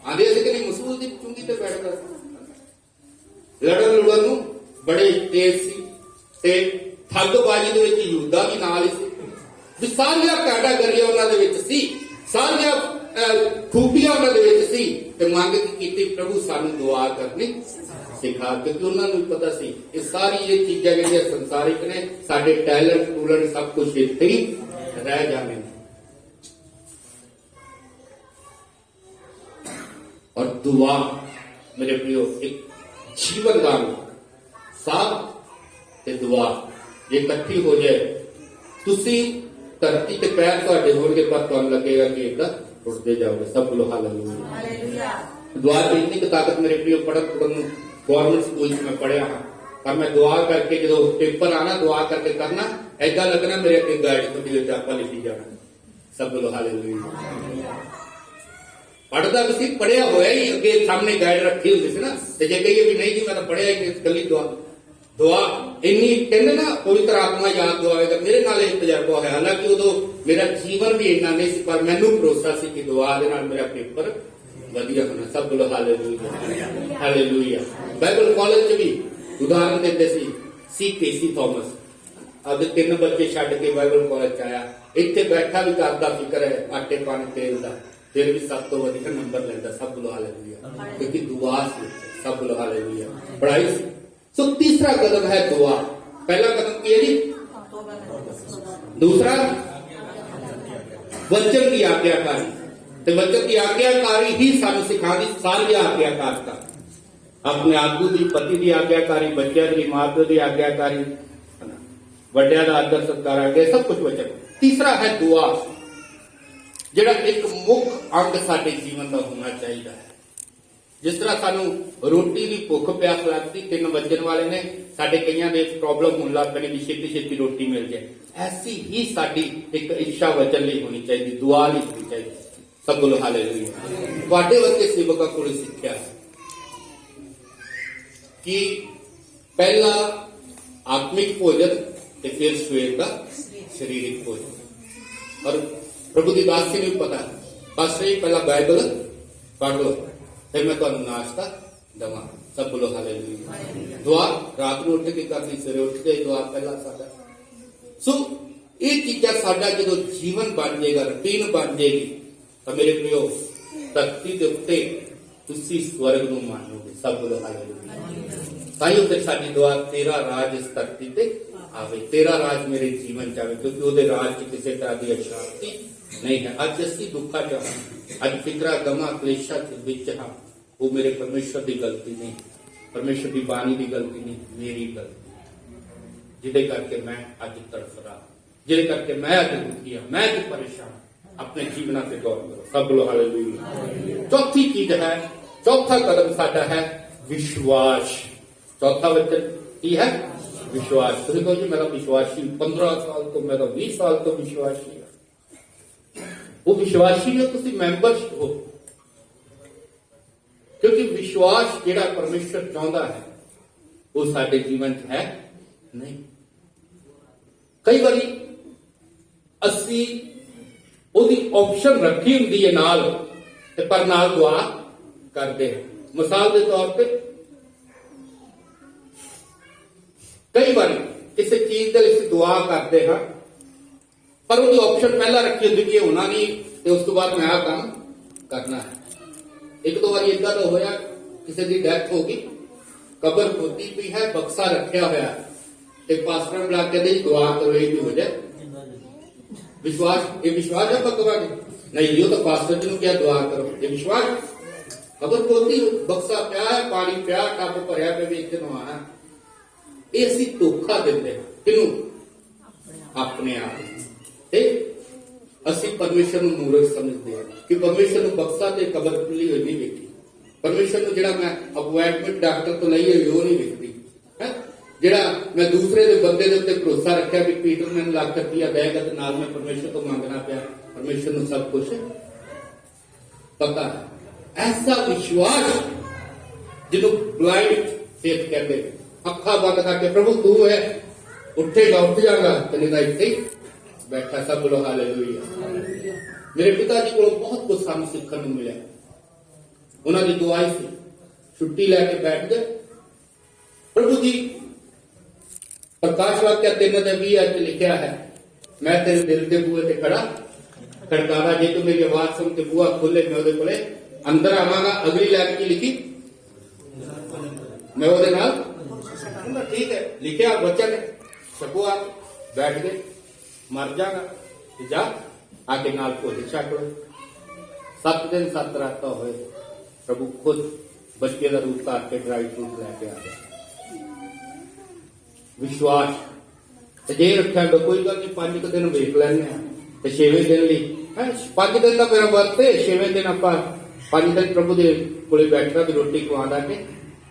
ਆਂਦੇ ਸੀ ਕਿ ਨਹੀਂ ਮਸੂਲ ਦੀ ਚੁੰਗੀ ਤੇ ਬੈਠਦਾ ਸੀ। ਲੜਨ ਲੁੜਨ ਨੂੰ ਬੜੇ ਤੇਜ਼ ਸੀ ਤੇ ਠੱਗਬਾਜ਼ੀ ਦੇ ਵਿੱਚ ਯਹੂਦਾ ਵੀ ਨਾਲ ਹੀ ਸੀ। ਵੀ ਸਾਰੀਆਂ ਕੈਟਾਗਰੀਆਂ ਉਹਨਾਂ ਦੇ ਵਿੱਚ ਸੀ, ਸਾਰੀਆਂ ਖੂਬੀਆਂ ਉਹਨਾਂ ਦੇ ਵਿੱਚ ਸੀ। ਤੇ ਮੰਗ ਕੀਤੀ ਪ੍ਰਭੂ ਸਾਨੂੰ ਦੁਆ ਕਰਨੀ ਸਿਖਾ, ਕਿਉਂਕਿ ਉਹਨਾਂ ਨੂੰ ਪਤਾ ਸੀ ਇਹ ਸਾਰੀ ਇਹ ਚੀਜ਼ਾਂ ਜਿਹੜੀਆਂ ਸੰਸਾਰਿਕ ਨੇ, ਸਾਡੇ ਟੈਲੈਂਟ ਟੂਲੈਂਟ ਸਭ ਕੁਝ ਇੱਥੇ ਹੀ ਰਹਿ ਜਾਣੇ। ਔਰ ਦੁਆ ਮੇਰੇ ਪ੍ਰਿਓ ਇੱਕ ਜੀਵਨ ਦਾਨ ਸਾਥ ਤੇ ਦੁਆ ਜੇ ਇਕੱਠੀ ਹੋ ਜਾਏ, ਤੁਸੀਂ ਧਰਤੀ ਤੇ ਪੈਰ ਤੁਹਾਡੇ ਹੋਣਗੇ ਪਰ ਤੁਹਾਨੂੰ ਲੱਗੇਗਾ ਕਿ ਇੱਦਾਂ ਉੱਠਦੇ ਜਾਓਗੇ। ਸਭ ਬੋਲੋ ਹਾਲੇਲੂਇਆ। ਦੁਆ ਦੀ ਇੰਨੀ ਕੁ ਤਾਕਤ ਮੇਰੇ ਪ੍ਰਿਓ ਪੜ੍ਹਨ ਨੂੰ ਗਵਰਨਮੈਂਟ ਸਕੂਲ 'ਚ ਮੈਂ ਪੜ੍ਹਿਆ ਹਾਂ। ਪਰ ਮੈਂ ਦੁਆ ਕਰਕੇ ਜਦੋਂ ਪੇਪਰ ਆਣਾ ਦੁਆ ਕਰਕੇ ਕਰਨਾ ਏਦਾਂ ਲੱਗਣਾ ਮੇਰੇ ਅੱਗੇ ਗਾਈਡ ਤੋਂ ਵਿੱਚ ਆਪਾਂ ਲਿਖੀ ਜਾਣਾ। ਸਭ ਬੋਲੋ ਹਾਲੇਲੂਇਆ। ਪੜ੍ਹਦਾ ਵੀ ਸੀ, ਪੜ੍ਹਿਆ ਹੋਇਆ ਹੀ ਅੱਗੇ ਸਾਹਮਣੇ ਗਾਈਡ ਰੱਖੀ ਹੁੰਦੀ ਸੀ ਨਾ। ਤੇ ਜੇ ਕਹੀਏ ਵੀ ਨਹੀਂ ਜੀ ਮੈਂ ਤਾਂ ਪੜ੍ਹਿਆ ਹੀ ਨਹੀਂ, ਇਕੱਲੀ ਦੁਆ ਇੰਨੀ ਕਹਿੰਦੇ ਨਾ ਪਵਿੱਤਰ ਆਤਮਾ ਯਾਦ ਦੁਆਵੇਗਾ। ਮੇਰੇ ਨਾਲ ਇਹ ਤਜਰਬਾ ਹੋਇਆ। ਹਾਲਾਂਕਿ ਉਦੋਂ ਮੇਰਾ ਜੀਵਨ ਵੀ ਇੰਨਾ ਨਹੀਂ ਸੀ ਪਰ ਮੈਨੂੰ ਭਰੋਸਾ ਸੀ ਕਿ ਦੁਆ ਦੇ ਨਾਲ ਮੇਰਾ ਪੇਪਰ ਵਧੀਆ ਹੋਣਾ। ਸਭ ਬੋਲੋ ਹਾਲੇਲੂਇਆ ਹਾਲੇਲੂਇਆ। ਬਾਈਬਲ ਕਾਲਜ 'ਚ ਵੀ ਉਦਾਹਰਨ ਦਿੰਦੇ ਸੀ ਕੇਸੀ ਥਾਮਸ ਆਪਦੇ 3 ਬੱਚੇ ਛੱਡ ਕੇ ਬਾਈਬਲ ਕਾਲਜ 'ਚ ਆਇਆ। ਇੱਥੇ ਬੈਠਾ ਵੀ ਕਰਦਾ ਫਿਕਰ ਹੈ ਆਟੇ ਪਾਣੀ ਤੇਲ ਦਾ, ਫਿਰ ਵੀ ਸਭ ਤੋਂ ਵਧੀਆ ਨੰਬਰ ਲੈਂਦਾ। ਸਭ ਬੋਲੋ ਹਾਲੇਲੂਇਆ, ਕਿਉਂਕਿ ਦੁਆ ਸੀ। ਸਭ ਬੋਲੋ ਹਾਲੇਲੂਇਆ। ਪੜ੍ਹਾਈ ਸੀ। ਸੋ ਤੀਸਰਾ ਕਦਮ ਹੈ ਦੁਆ। ਪਹਿਲਾ ਕਦਮ ਕੀ ਹੈ ਜੀ? ਦੂਸਰਾ ਵਚਨ ਦੀ ਆਗਿਆਕਾਰੀ। ਤੇ ਵਚਨ ਦੀ ਆਗਿਆਕਾਰੀ ਹੀ ਸਾਨੂੰ ਸਿਖਾਉਂਦੀ ਸਾਰੀਆਂ ਆਗਿਆਕਾਰਤਾ। ਆਪਣੇ ਆਗੂ ਦੀ, ਪਤੀ ਦੀ ਆਗਿਆਕਾਰੀ, ਬੱਚਿਆਂ ਦੀ, ਮਾਂ-ਪਿਓ ਦੀ ਆਗਿਆਕਾਰੀ, ਵੱਡਿਆਂ ਦਾ ਆਦਰ ਸਤਿਕਾਰ ਆਗੇ ਸਭ ਕੁਝ ਵਚਨ। ਤੀਸਰਾ ਹੈ ਦੁਆ, ਜਿਹੜਾ ਇੱਕ ਮੁੱਖ ਅੰਗ ਸਾਡੇ ਜੀਵਨ ਦਾ ਹੋਣਾ ਚਾਹੀਦਾ ਹੈ। ਜਿਸ ਤਰ੍ਹਾਂ ਸਾਨੂੰ ਰੋਟੀ ਦੀ ਭੁੱਖ ਪਿਆਸ ਲੱਗਦੀ, 3 ਵੱਜਣ ਵਾਲੇ ਨੇ, ਸਾਡੇ ਕਈਆਂ ਦੇ ਪ੍ਰੋਬਲਮ ਹੋਣ ਲੱਗ ਪੈਣੀ ਵੀ ਛੇਤੀ ਛੇਤੀ ਰੋਟੀ ਮਿਲ ਜਾਏ, ਐਸੀ ਹੀ ਸਾਡੀ ਇੱਕ ਇੱਛਾ ਵਚਨ ਲਈ ਹੋਣੀ ਚਾਹੀਦੀ, ਦੁਆ ਲਈ ਹੋਣੀ ਚਾਹੀਦੀ। ਸਭ ਬੋਲੋ ਹਾਲੇਲੂਇਆ। ਤੁਹਾਡੇ ਵਰਗੇ ਸੇਵਕਾਂ ਕੋਲ ਸਿੱਖਿਆ ਕਿ ਪਹਿਲਾ ਆਤਮਿਕ ਭੋਜਨ ਤੇ ਫਿਰ ਸਵੇਰ ਦਾ ਸਰੀਰਕ ਭੋਜਨ। ਔਰ प्रभु की दासी नहीं पता पास्टर जी पहला बाइबल पढ़ लो फिर मैं तुहानू नाश्ता दवा। सब बोलो हालेलुया। दुआ रात को उठ के करनी, सवेरे उठ के दुआ पहला साडा। सो ये चीजा साडा जो जीवन बन जाएगा, रूटीन बन जाएगी, तो मेरे प्रियो धरती के उत्ते तुसी स्वर्ग नूं मानोगे। सब बोलो हालेलुया। ताइयों फिर साडी दुआ तेरा राज इस धरती पे आवे, तेरा राज मेरे जीवन च आवे, क्योंकि उहदे राज च किसी तरह की अशांति नहीं है। अज असीं दुखा च हां, अज फिकरा गमा क्लेशा के विच हां, वो मेरे परमेश्वर की गलती नहीं, परमेश्वर की बाणी की गलती नहीं, मेरी गलती जिहदे करके मैं अज तड़फ रहा, जिहदे करके मैं अज दुखी हां, मैं अज परेशान। अपने जीवन पे गौर करो। सब बोलो हालेलुया। चौथी चीज है, चौथा कदम साडा है विश्वास। चौथा वचन की है विश्वास। तुम कहो जी मेरा विश्वासी 15 साल तो, मेरा 20 साल तो विश्वासी है। वो विश्वासी हो, तुम मैंबर हो, क्योंकि विश्वास जिहड़ा परमेश्वर चाहता है वो साडे जीवन च है नहीं। कई बारी असी ਉਹਦੀ ऑप्शन रखी हुंदी है नाल, ते पर नाल दुआ करते हैं। मिसाल के तौर पे कई बार किसी चीज के लिए दुआ करते हैं पर उसकी ऑप्शन पहला रखी होती कि होना नहीं, तो उस तो बाद मैं आ काम करना है। एक दो बार इदा तो होया, किसी की डेथ हो गई, कबर खोदी पई है, बक्सा रखा होया, एक पास्टर बुला के दी दुआ करो ये हो जाए। विश्वास, ये विश्वास है भगवान नहीं, यो तो पास्टर जी क्या दुआ करो, ये विश्वास। खबर खोलती बक्सा पिया है, पानी पिया, टब भरिया पे भी इतने आना, ये असी धोखा देते हैं किनू? अपने आप। असी परमेश्वर नूं मूर्ख समझते हैं कि परमेश्वर नूं बक्सा ते कबर खुली हुई नहीं वेखी, परमेश्वर नूं जिहड़ा मैं अपॉइंटमेंट डॉक्टर तो लई हुई वो नहीं वेखदी है, जिहड़ा मैं दूसरे दे बंदे दे उत्ते भरोसा रखिया कि पीटर ने लाख रुपया देगा तो नाल मैं परमेश्वर तो मंगना पिया, परमेश्वर नूं सब कुछ पता है। ऐसा विश्वास जिन्हों ब्लाइंड फेथ कहते हैं, अखा बंद करके प्रभु तू है, उठेगा उठ जाएगा, तो नहीं इत्थे बैठा। सब बोलो हालेलुया। मेरे पिता जी को बहुत कुछ सानू सीखने को मिला, उन्होंने दुआई से छुट्टी लैके बैठ गए। प्रभु जी प्रकाश वाक्य 3:20 लिखा है, मैं तेरे दिल के बूहे ते खड़ा खड़कावा, जे तू मेरी आवाज सुन के बूहा खोले मैं ਉਹਦੇ ਕੋਲੇ अंदर आवांगा। अगली लाइन की लिखी, मैं ਉਹਦੇ ਨਾਲ ठीक है लिखा वचन छपो, आप बैठ गए, मर जागा जा आके नाल भोज छक लो। 7 दिन 7 रात होए, प्रभु खुद बच्चे का रूप धार के ड्राई फ्रूट लैके आ गया। विश्वास जे रखा तो कोई गल नहीं, 5 दिन वेख लैने, 6वें दिन ली 5 दिन का मेरा वर्त है, 6वें दिन आप 5 दिन प्रभु के कोले बैठना तो रोटी खवादा के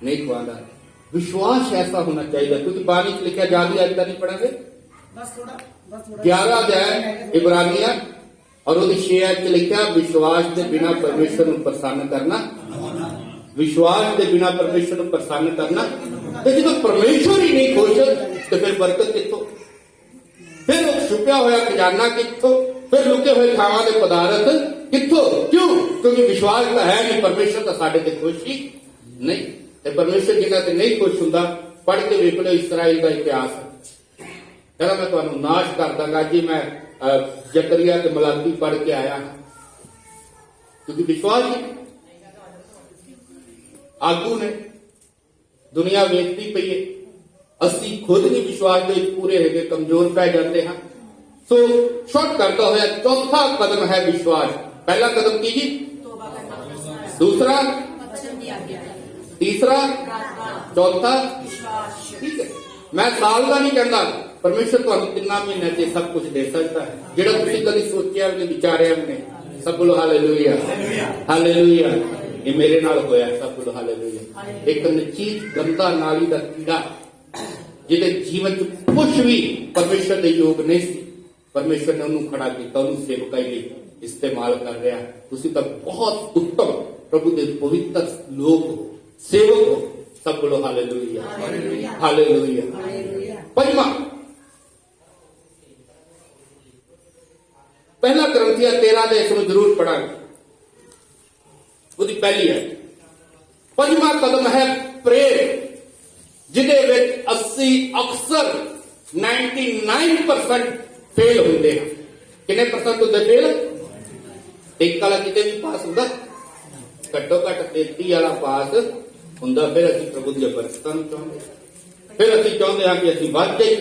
नहीं खवादा। विश्वास ऐसा होना चाहिए, क्योंकि बाणी च लिखा, जादी आज नहीं पढ़ांगे 11 अध्याय इब्रानिया और 6 च लिखा, विश्वास के बिना परमेश्वर को प्रसन्न करना, विश्वास के बिना परमेश्वर को प्रसन्न करना। तो जो परमेश्वर ही नहीं खुश तो फिर बरकत कितों, फिर छुपया हुआ खजाना कितों, फिर लुके हुए खावा के पदार्थ कितों? क्यों? क्योंकि विश्वास तो है नहीं, परमेश्वर तो साढ़े ते खुश ही नहीं। तो परमेश्वर जिन्हों से नहीं खुश होंगे, पढ़ के वेख लो इसराइल का इतिहास। कहना मैं तुहानू नाश कर दांगा जी, मैं जकरिया ते मलाकी पढ़ के आया, क्योंकि विश्वास ही आगू ने दुनिया वेखती पई है, असी खुद नहीं विश्वास के पूरे है, कमजोर पै जाते हैं। सो शॉर्ट करता हुआ चौथा कदम है विश्वास। पहला कदम की जी, दूसरा, तीसरा, चौथा, ठीक है। मैं साल का नहीं कहता, परमेश्वर तुहानू 3 महीने से सब कुछ दे सकता है, जिहड़ा तुसीं कदी सोचिया भी नहीं, विचारिया भी नहीं। सब बोलो हालेलुया, हालेलुया। ये मेरे नाल होया, सब बोलो हालेलुया। एक नचीज गंदा नाली का कीड़ा जिहदे जीवन च कुछ भी परमेश्वर के योग नहीं सी, परमेश्वर ने उन्होंने खड़ा किया, उन्होंने सेवकाई लई इस्तेमाल कर रहा। तुसीं तां बहुत उत्तम प्रभु के पवित्र लोग हो, सेवक हो। सब बोलो हालेलुया, हालेलुया। पंजवां, ਪਹਿਲਾ ਗ੍ਰੰਥੀਆ 13 ਦੇ ਇਸ ਨੂੰ ਜ਼ਰੂਰ ਪੜਾਂਗੇ। ਉਹਦੀ ਪਹਿਲੀ ਹੈ। ਪੰਜਵਾਂ ਕਦਮ ਹੈ ਪ੍ਰੇਮ, ਜਿਹਦੇ ਵਿੱਚ ਅਸੀਂ ਅਕਸਰ 99% ਫੇਲ ਹੁੰਦੇ ਹਾਂ। ਕਿੰਨੇ ਪਰਸੈਂਟ ਹੁੰਦੇ ਫੇਲ? ਇੱਕ ਵਾਲਾ ਕਿਤੇ ਵੀ ਪਾਸ ਹੁੰਦਾ, ਘੱਟੋ ਘੱਟ 33 ਵਾਲਾ ਪਾਸ ਹੁੰਦਾ। ਫਿਰ ਅਸੀਂ ਪ੍ਰਭੂ ਦੀਆਂ ਬਰਕਤਾਂ ਨੂੰ ਚਾਹੁੰਦੇ, ਫਿਰ ਅਸੀਂ ਚਾਹੁੰਦੇ ਹਾਂ ਕਿ ਅਸੀਂ ਵੱਧ ਜਾਈਏ।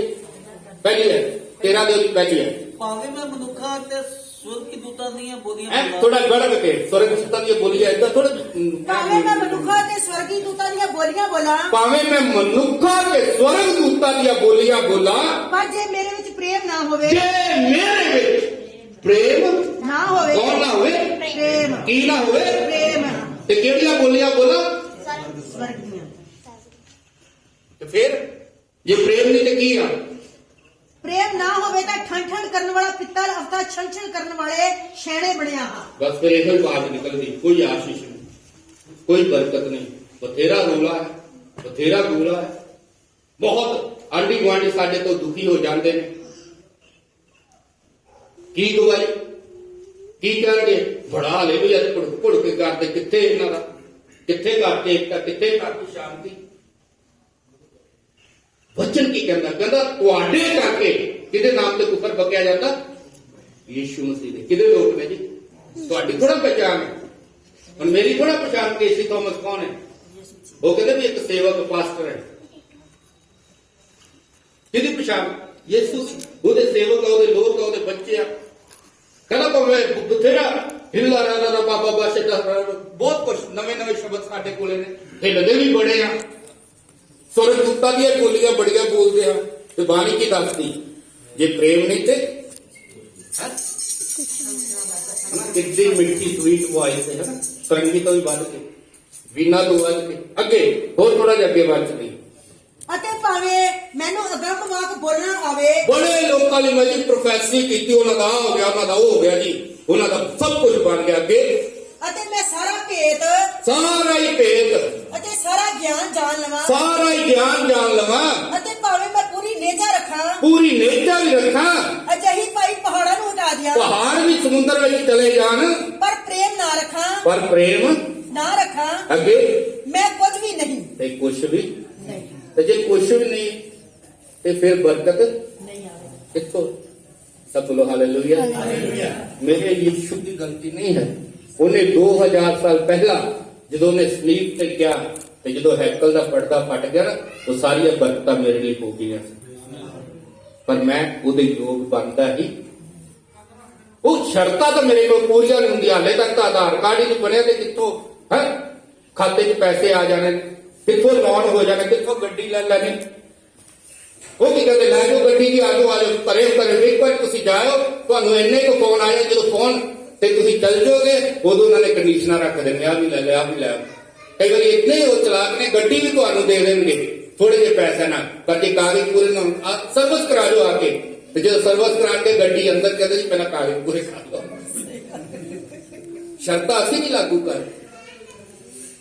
ਪਹਿਲੀ ਹੈ 13 ਦੇ ਉਹਦੀ ਪਹਿਲੀ ਹੈ। ਭਾਵੇਂ ਮੈਂ ਮਨੁੱਖਾਂ ਤੇ ਸੁਰਗੀ ਦੂਤਾਂ ਦੀਆਂ ਬੋਲੀਆਂ ਐ ਥੋੜਾ ਗੜਕ ਕੇ ਸਵਰਗ ਦੂਤਾਂ ਦੀਆਂ ਬੋਲੀਆਂ ਏਦਾਂ ਥੋੜਾ। ਭਾਵੇਂ ਮੈਂ ਮਨੁੱਖਾਂ ਤੇ ਸਵਰਗੀ ਦੂਤਾਂ ਦੀਆਂ ਬੋਲੀਆਂ ਬੋਲਾਂ, ਭਾਵੇਂ ਮੈਂ ਮਨੁੱਖਾਂ ਤੇ ਸਵਰਗ ਦੂਤਾਂ ਦੀਆਂ ਬੋਲੀਆਂ ਬੋਲਾਂ, ਪਰ ਜੇ ਮੇਰੇ ਵਿੱਚ ਪ੍ਰੇਮ ਨਾ ਹੋਵੇ, ਜੇ ਮੇਰੇ ਵਿੱਚ ਪ੍ਰੇਮ ਨਾ ਹੋਵੇ, ਕੌਣ ਨਾ ਹੋਵੇ? ਪ੍ਰੇਮ, ਕੀ ਨਾ ਹੋਵੇ? ਪ੍ਰੇਮ ਤੇ ਕਿਹੜੀਆਂ ਬੋਲੀਆਂ ਬੋਲਾਂ? ਸਵਰਗੀਆਂ। ਤੇ ਫਿਰ ਜੇ ਪ੍ਰੇਮ ਨਹੀਂ ਤੇ ਕੀ ਆ? ਪ੍ਰੇਮ ਨਾ ਹੋਵੇ ਤਾਂ ਠੰਡ ਠੰਡ ਕਰਨ ਵਾਲਾ ਪਿੱਤਲ, ਅਵਤਾ ਛਲ ਛਲ ਕਰਨ ਵਾਲੇ ਛੈਣੇ ਬਣਿਆ ਹਾਂ। ਬਸ ਫਿਰ ਇਹੋ ਹੀ ਬਾਤ ਨਿਕਲਦੀ, ਕੋਈ ਆਸ਼ੀਸ਼ ਨਹੀਂ, ਕੋਈ ਬਰਕਤ ਨਹੀਂ। ਬਥੇਰਾ ਰੋਲਾ ਹੈ, ਬਥੇਰਾ ਗੋਲਾ ਹੈ। ਬਹੁਤ ਆਂਢੀ ਗੁਆਂਢੀ ਸਾਡੇ ਤੋਂ ਦੁਖੀ ਹੋ ਜਾਂਦੇ ਨੇ। ਕੀ ਦਵਾਈ ਕੀ ਕਹਿਣਗੇ? ਬੜਾ ਲੈ ਵੀ ਅੱਜ ਭੁੜ ਕੇ ਕਰਦੇ, ਕਿੱਥੇ ਇਹਨਾਂ ਦਾ, ਕਿੱਥੇ ਕਰਦੇ ਇੱਕ, ਕਿੱਥੇ ਕਰਦੀ ਸ਼ਾਂਤੀ। ਵਚਨ ਕੀ ਕਹਿੰਦਾ? ਕਹਿੰਦਾ ਤੁਹਾਡੇ ਕਰਕੇ ਕਿਹਦੇ ਨਾਮ ਤੇ ਕੁਫਰ ਬਕਿਆ ਜਾਂਦਾ? ਯੀਸ਼ੂ ਮਸੀਹ ਦੇ। ਕਿਹਦੇ ਲੋਕ ਨੇ ਜੀ? ਤੁਹਾਡੀ ਥੋੜਾ ਪਛਾਣ ਹੈ। ਹੁਣ ਮੇਰੀ ਥੋੜਾ ਪਛਾਣ ਕੇਸੀ ਥੋਮਸ ਕੌਣ ਹੈ? ਉਹ ਕਹਿੰਦੇ ਵੀ ਇੱਕ ਸੇਵਕ ਪਾਸਟਰ ਹੈ। ਕਿਹਦੀ ਪਛਾਣ? ਯੀਸ਼ੂ ਦੀ। ਉਹਦੇ ਸੇਵਕ ਆ, ਉਹਦੇ ਲੋਕ ਆ, ਉਹਦੇ ਬੱਚੇ ਆ। ਕਹਿੰਦਾ ਭਾਵੇਂ ਬਥੇਰਾ ਹਿੱਲਾ ਰਾ ਬਾਬਾ ਬਾਸ਼ੇ ਦਾ ਬਹੁਤ ਕੁਝ ਨਵੇਂ ਨਵੇਂ ਸ਼ਬਦ ਸਾਡੇ ਕੋਲੇ ਨੇ, ਹਿੱਲਦੇ ਵੀ ਬੜੇ ਆ। ਸਵਰਗ ਦੂਤਾਂ ਦੀਆਂ ਬੋਲੀਆਂ ਬੜੀਆਂ ਬੋਲਦੇ ਆ। ਤੇ ਬਾਣੀ ਕੀ ਦੱਸਦੀ? ਜੇ ਪ੍ਰੇਮ ਨਹੀਂ ਤੇ ਕਿੱਡੀ ਮਿੱਠੀ ਸਵੀਟ ਵੌਇਸ ਹੈ ਨਾ, ਸਰੰਗੀ ਤੋਂ ਵੀ ਵੱਧ ਕੇ, ਵੀਨਾ ਤੋਂ ਵੱਧ ਕੇ। ਅੱਗੇ ਹੋਰ ਥੋੜਾ ਜਿਹਾ ਅੱਗੇ ਵੱਧ ਚਲੀ। ਅਤੇ ਭਾਵੇਂ ਮੈਨੂੰ ਅਗੰਮ ਵਾਕ ਬੋਲਣਾ ਆਵੇ, ਬੜੇ ਲੋਕਾਂ ਨੇ ਮੈਂ ਪ੍ਰੋਫੈਸਰੀ ਕੀਤੀ, ਉਹਨਾਂ ਦਾ ਹੋ ਗਿਆ, ਉਹਨਾਂ ਦਾ ਉਹ ਹੋ ਗਿਆ ਜੀ, ਉਹਨਾਂ ਦਾ ਸਭ ਕੁਝ ਬਣ ਗਿਆ। ਅੱਗੇ ਅਤੇ ਮੈਂ ਸਾਰਾ ਭੇਤ ਸਾਰਾ ਹੀ ਭੇਦ ਅਤੇ ਸਾਰਾ ਗਿਆਨ ਜਾਣ ਲਵਾਂ, ਸਾਰਾ ਹੀ ਗਿਆਨ ਜਾਣ ਲਵਾਂ, ਅਤੇ ਭਾਵੇਂ ਮੈਂ ਪੂਰੀ ਨੇਜਾ ਰੱਖਾਂ, ਪੂਰੀ ਨੇਜਾ ਵੀ ਰੱਖਾਂ, ਅਜਿਹੀ ਭਾਈ ਪਹਾੜਾਂ ਨੂੰ ਹਟਾ ਦਿਆਂ, ਪਹਾੜ ਵੀ ਸਮੁੰਦਰ ਵਿੱਚ ਚਲੇ ਜਾਣ, ਪਰ ਪ੍ਰੇਮ ਨਾ ਰੱਖਾਂ, ਪਰ ਪ੍ਰੇਮ ਨਾ ਰੱਖਾਂ, ਅੱਗੇ ਮੈਂ ਕੁਝ ਵੀ ਨਹੀਂ। ਤੇ ਕੁਛ ਵੀ ਨਹੀਂ ਤੇ ਜੇ ਕੁਛ ਵੀ ਨਹੀਂ ਤੇ ਫਿਰ ਬਰਕਤ ਨਹੀਂ ਆਵੇ। ਕਿੱਥੋਂ? ਸਭ ਬੋਲੋ ਹਾਲੇਲੂਇਆ। ਮੇਰੇ ਯਿਸੂ ਦੀ ਗਲਤੀ ਨਹੀਂ ਹੈ। ਉਹਨੇ 2000 ਸਾਲ ਪਹਿਲਾਂ ਜਦੋਂ ਉਹਨੇ ਸਲੀਬ ਤੇ ਗਿਆ ਤੇ ਜਦੋਂ ਹੈਕਲ ਦਾ ਪਰਦਾ ਫਟ ਗਿਆ ਨਾ, ਉਹ ਸਾਰੀਆਂ ਬਰਕਤਾਂ ਮੇਰੇ ਲਈ ਹੋ ਗਈਆਂ। ਪਰ ਮੈਂ ਉਹਦੇ ਯੋਗ ਬਣਦਾ ਹੀ। ਉਹ ਸ਼ਰਤਾਂ ਤਾਂ ਮੇਰੇ ਕੋਲ ਪੂਰੀਆਂ ਨਹੀਂ ਹੁੰਦੀਆਂ। ਹਾਲੇ ਤੱਕ ਤਾਂ ਆਧਾਰ ਕਾਰਡ ਹੀ ਨਹੀਂ ਬਣਿਆ ਤੇ ਕਿੱਥੋਂ ਹੈ ਖਾਤੇ 'ਚ ਪੈਸੇ ਆ ਜਾਣੇ, ਕਿੱਥੋਂ ਲੋਨ ਹੋ ਜਾਣਾ, ਕਿੱਥੋਂ ਗੱਡੀ ਲੈ ਲੈਣੀ। ਉਹ ਕੀ ਕਹਿੰਦੇ? ਲੈ ਜਾਓ ਗੱਡੀ ਦੀ, ਆ ਜਾਓ ਭਰੇ ਇੱਕ ਵਾਰ ਤੁਸੀਂ ਜਾਓ, ਤੁਹਾਨੂੰ ਇੰਨੇ ਕੁ ਫੋਨ ਆਇਆ, ਜਦੋਂ ਫੋਨ ਤੇ ਤੁਸੀਂ ਚੱਲ ਜਾਓਗੇ ਉਦੋਂ ਉਹਨਾਂ ਨੇ ਕੰਡੀਸ਼ਨਾਂ ਰੱਖ ਦੇਣੇ, ਆ ਵੀ ਲੈ ਲਿਆ, ਆ ਵੀ ਲੈ। ਕਈ ਵਾਰੀ ਇਤਨੇ ਉਹ ਚਲਾਕ ਨੇ, ਗੱਡੀ ਵੀ ਤੁਹਾਨੂੰ ਦੇ ਦੇਣਗੇ ਥੋੜੇ ਜਿਹੇ ਪੈਸੇ ਨਾਲ, ਕਰਕੇ ਕਾਗਜ਼ ਪੂਰੇ ਨਾ ਸਰਵਿਸ ਕਰਾ ਲਓ ਆ ਕੇ। ਤੇ ਜਦੋਂ ਸਰਵਿਸ ਕਰਾ ਕੇ ਗੱਡੀ ਅੰਦਰ ਕਹਿੰਦੇ ਜੀ ਪਹਿਲਾਂ ਕਾਗਜ਼ ਪੂਰੇ ਕਰ ਲਓ। ਸ਼ਰਤਾਂ ਅਸੀਂ ਨਹੀਂ ਲਾਗੂ ਕਰ,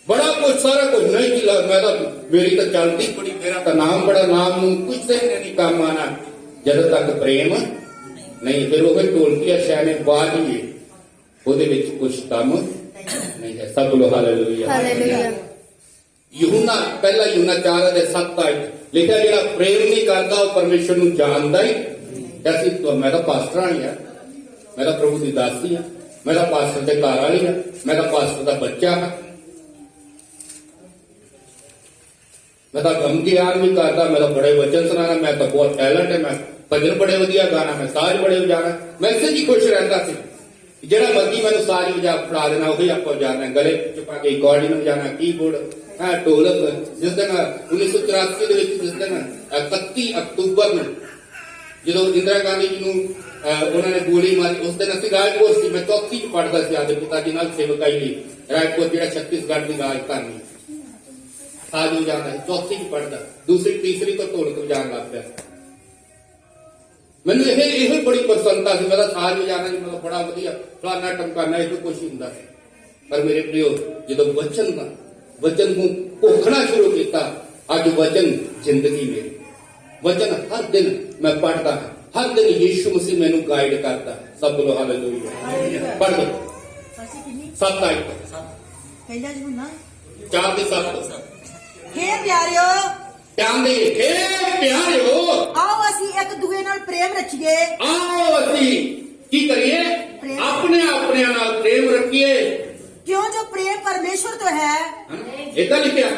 ਬੜਾ ਕੁਝ ਸਾਰਾ ਕੁਝ ਨਹੀਂ ਜੀ। ਮੈਂ ਤਾਂ ਮੇਰੀ ਤਾਂ ਚੱਲਦੀ ਬੜੀ, ਮੇਰਾ ਤਾਂ ਨਾਮ ਬੜਾ, ਨਾਮ ਨੂੰ ਕੁਝ ਨਹੀਂ ਕੰਮ ਆਣਾ ਜਦੋਂ ਤੱਕ ਪ੍ਰੇਮ ਨਹੀਂ। ਫਿਰ ਉਹ ਢੋਲਕੀਆ ਸ਼ਾਇਨੇ ਬਾਜੀਏ, ਉਹਦੇ ਵਿੱਚ ਕੁਝ ਕੰਮ ਨਹੀਂ ਹੈ। ਸਭ ਬੋਲੋ ਹਾਲੇਲੂਇਆ। ਯਹੂਨਾ ਪਹਿਲਾ ਯਹੂਨਾ 4:7 ਲਿਖਿਆ, ਜਿਹੜਾ ਪ੍ਰੇਮ ਨਹੀਂ ਕਰਦਾ ਉਹ ਪਰਮੇਸ਼ਰ ਨੂੰ ਜਾਣਦਾ ਹੀ। ਅਸੀਂ ਮੈਂ ਤਾਂ ਪਾਸਟਰ ਹਾਂ ਯਾਰ, ਮੈਂ ਤਾਂ ਪ੍ਰਭੂ ਦੀ ਦਾਸੀ ਹਾਂ, ਮੈਂ ਤਾਂ ਪਾਸਟਰ ਦੇ ਘਰ ਵਾਲੀ ਹਾਂ, ਮੈਂ ਤਾਂ ਪਾਸਟਰ ਦਾ ਬੱਚਾ ਹਾਂ, ਮੈਂ ਤਾਂ ਗਮ ਗਿਆਨ ਵੀ ਕਰਦਾ, ਮੈਂ ਤਾਂ ਬੜੇ ਵਚਨ ਸੁਣਾਣਾ, ਮੈਂ ਤਾਂ ਬਹੁਤ ਟੈਲੈਂਟ ਹੈ, ਮੈਂ ਭਜਨ ਬੜੇ ਵਧੀਆ ਗਾਣਾ, ਮੈਂ ਸਾਜ਼ ਬੜੇ ਵਜਾਣਾ। ਮੈਂ ਇਸੇ ਜੀ ਖੁਸ਼ ਰਹਿੰਦਾ ਸੀ। ਜਿਹੜਾ ਮਰਜ਼ੀ ਮੈਨੂੰ ਸਾਜ਼ ਵਜਾ ਫੜਾ ਦੇਣਾ, ਉਹੀ ਆਪਾਂ ਵਜਾਣਾ, ਗਲੇ ਚ ਪਾ ਕੇ ਰਿਕਾਰਡਿੰਗ ਵਜਾਣਾ, ਕੀਬੋਰਡ, ਢੋਲਕ। ਜਿਸ ਦਿਨ 1984 ਦੇ ਵਿੱਚ, ਜਿਸ ਦਿਨ 31 ਅਕਤੂਬਰ ਨੂੰ ਜਦੋਂ ਇੰਦਰਾ ਗਾਂਧੀ ਜੀ ਨੂੰ ਉਹਨਾਂ ਨੇ ਗੋਲੀ ਮਾਰੀ, ਉਸ ਦਿਨ ਅਸੀਂ ਰਾਜਪੁਰ ਸੀ, ਮੈਂ ਚੌਥੀ ਚ ਪੜ੍ਹਦਾ ਸੀ ਆਪਦੇ ਪਿਤਾ ਜੀ ਨਾਲ ਸੇਵਕਾਈ ਲਈ। ਰਾਜਪੁਰ ਜਿਹੜਾ ਛੱਤੀਸਗੜ੍ਹ ਦੀ ਰਾਜਧਾਨੀ, ਸਾਜ਼ ਵਜਾਉਂਦਾ ਸੀ, ਚੌਥੀ ਚ ਪੜ੍ਹਦਾ, ਦੂਸਰੀ ਤੀਸਰੀ ਤੋਂ ਢੋਲਕ ਵਜਾਉਣ ਲੱਗ ਪਿਆ। ਮੈਨੂੰ ਇਹ ਬੜੀ ਪ੍ਰਸੰਨਤਾ ਸੀ। ਮੈਂ ਤਾਂ ਸਾਜ਼ ਵਜਾਣਾ ਜੀ, ਮਤਲਬ ਬੜਾ ਵਧੀਆ ਫਲਾਨਾ ਟਮਕਾਨਾ, ਇਹ ਕੁਛ ਹੀ ਹੁੰਦਾ ਸੀ। ਪਰ ਮੇਰੇ ਪ੍ਰਿਓ, ਜਦੋਂ ਵਚਨ ਨੂੰ ਘੋਖਣਾ ਸ਼ੁਰੂ ਕੀਤਾ, ਅੱਜ ਵਚਨ ਜ਼ਿੰਦਗੀ ਮੇਰੀ, ਵਚਨ ਹਰ ਦਿਨ ਮੈਂ ਪੜ੍ਹਦਾ ਹਾਂ, हर दिन यीशु मसीह मैनू गाइड करता है। सब बोलो हालेलुया। पढ़ लो ਅਸੀਂ ਕਿੰਨੀ 7 आयत ਪਹਿਲਾਂ ਜੀ ਹੁੰਨਾ 4 ਤੇ 7 ਹੇ ਪਿਆਰਿਓ ਧਿਆਨ ਦੇ हे प्यारियो ਆਓ ਅਸੀਂ ਇੱਕ ਦੂਏ ਨਾਲ ਪ੍ਰੇਮ ਰੱਖੀਏ आओ असी की करिए अपने अपने नाल प्रेम रखिए। ਕਿਉਂ ਜੋ ਪ੍ਰੇਮ ਪਰਮੇਸ਼ਵਰ ਤੋਂ ਹੈ इतना लिखा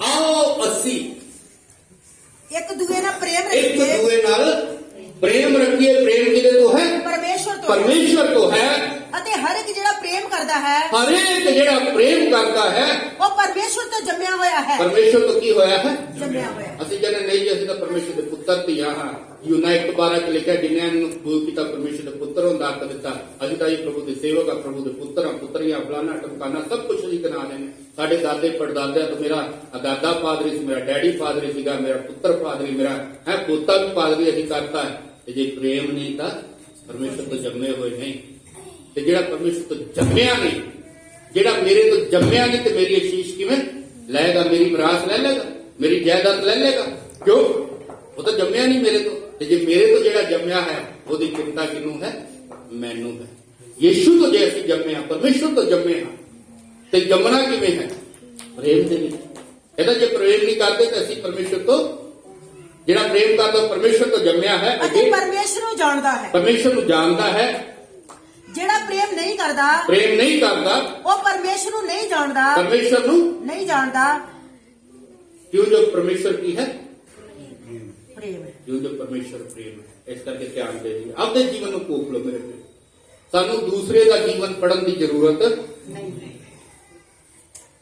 आओ असी ਇੱਕ ਦੂਏ ਨਾਲ ਪ੍ਰੇਮ एक ਰੱਖੀਏ दूए नाल प्रेम रखिए। प्रेम किदे तो है ਪਰਮੇਸ਼ਵਰ ਤੋਂ ਹੈ। परमेश्वर तो है। ਅਤੇ ਹਰ ਇੱਕ ਜਿਹੜਾ ਪ੍ਰੇਮ ਕਰਦਾ ਹੈ हर एक जेड़ा प्रेम करता है ਉਹ ਪਰਮੇਸ਼ਵਰ ਤੋਂ ਜੰਮਿਆ ਹੋਇਆ ਹੈ परमेश्वर तो की होया है। ਜੰਮਿਆ ਹੋਇਆ ਅਸੀਂ ਕਹਿੰਦੇ ਨਹੀਂ ਜੀ ਅਸੀਂ ਤਾਂ ਪਰਮੇਸ਼ਰ ਦੇ ਪੁੱਤਰ ਧੀਆਂ ਹਾਂ। ਯੂਨਾਈਟ 12 ਚ ਲਿਖਿਆ ਜਿਨ੍ਹਾਂ ਨੂੰ ਕਬੂਲ ਕੀਤਾ ਪਰਮੇਸ਼ਰ ਦੇ ਪੁੱਤਰ ਹੁੰਦਾ ਆਖ ਦਿੱਤਾ। ਅਸੀਂ ਤਾਂ ਇਹ ਪ੍ਰਭੂ ਦੇ ਸੇਵਕ ਆ, ਪ੍ਰਭੂ ਦੇ ਪੁੱਤਰ ਆ, ਪੁੱਤਰੀਆਂ ਫਲਾਣਾ ਟਮਕਾਣਾ ਸਭ ਕੁਝ ਅਸੀਂ ਕਰਾ ਲੈਣੇ। ਸਾਡੇ ਦਾਦੇ ਪੜਦਾਦਿਆਂ ਤੋਂ ਮੇਰਾ ਦਾਦਾ ਪਾਦਰੀ ਸੀ, ਮੇਰਾ ਡੈਡੀ ਪਾਦਰੀ ਸੀਗਾ, ਮੇਰਾ ਪੁੱਤਰ ਪਾਦਰੀ, ਮੇਰਾ ਹੈ ਪੋਤਾ ਵੀ ਪਾਦਰੀ ਅਸੀਂ ਕਰਤਾ ਹੈ। ਤੇ ਜੇ ਪ੍ਰੇਮ ਨਹੀਂ ਤਾਂ ਪਰਮੇਸ਼ਰ ਤੋਂ ਜੰਮੇ ਹੋਏ ਨਹੀਂ। ਤੇ ਜਿਹੜਾ ਪਰਮੇਸ਼ਰ ਤੋਂ ਜੰਮਿਆ ਨਹੀਂ, ਜਿਹੜਾ ਮੇਰੇ ਤੋਂ ਜੰਮਿਆ ਨਹੀਂ ਤੇ ਮੇਰੀ ਅਸ਼ੀਸ਼ ਕਿਵੇਂ ਲਏਗਾ? ਮੇਰੀ ਵਿਰਾਸਤ ਲੈ ਲੇਗਾ, ਮੇਰੀ ਜਾਇਦਾਦ ਲੈ ਲੇਗਾ। ਕਿਉਂ? ਉਹ ਤਾਂ ਜੰਮਿਆ ਨਹੀਂ ਮੇਰੇ ਤੋਂ। ਤੇ ਜੇ ਮੇਰੇ ਤੋਂ ਜਿਹੜਾ ਜੰਮਿਆ ਹੈ ਉਹਦੀ ਚਿੰਤਾ ਕਿਹਨੂੰ ਹੈ? ਮੈਨੂੰ ਹੈ। ਯੀਸ਼ੂ ਤੋਂ ਜੇ ਅਸੀਂ ਜੰਮੇ ਹਾਂ, ਪਰਮੇਸ਼ਰ ਤੋਂ ਜੰਮੇ ਹਾਂ, ਤੇ ਜੰਮਣਾ ਕਿਵੇਂ ਹੈ? ਪ੍ਰੇਮ ਦੇ ਵਿੱਚ। ਇਹਦਾ ਜੇ ਪ੍ਰੇਮ ਨਹੀਂ ਕਰਦੇ ਤਾਂ ਅਸੀਂ ਪਰਮੇਸ਼ਰ ਤੋਂ ਜਿਹੜਾ ਪ੍ਰੇਮ ਕਰਦਾ ਉਹ ਪਰਮੇਸ਼ਰ ਤੋਂ ਜੰਮਿਆ ਹੈ ਅਤੇ ਪਰਮੇਸ਼ਰ ਨੂੰ ਜਾਣਦਾ ਹੈ। ਪਰਮੇਸ਼ਰ ਨੂੰ ਜਾਣਦਾ ਹੈ। ਜਿਹੜਾ ਪ੍ਰੇਮ ਨਹੀਂ ਕਰਦਾ ਪ੍ਰੇਮ ਨਹੀਂ ਕਰਦਾ ਉਹ ਪਰਮੇਸ਼ਰ ਨੂੰ ਨਹੀਂ ਜਾਣਦਾ ਪਰਮੇਸ਼ਰ ਨੂੰ ਨਹੀਂ ਜਾਣਦਾ। क्यों? जो परमेश्वर की है ਪ੍ਰੇਮ ਹੈ। जो परमेश्वर प्रेम है। इस करके ध्यान दे दीजिए। अपने जीवन को कोख लो मेरे पे। सानू दूसरे का जीवन पढ़ने की जरूरत ਨਹੀਂ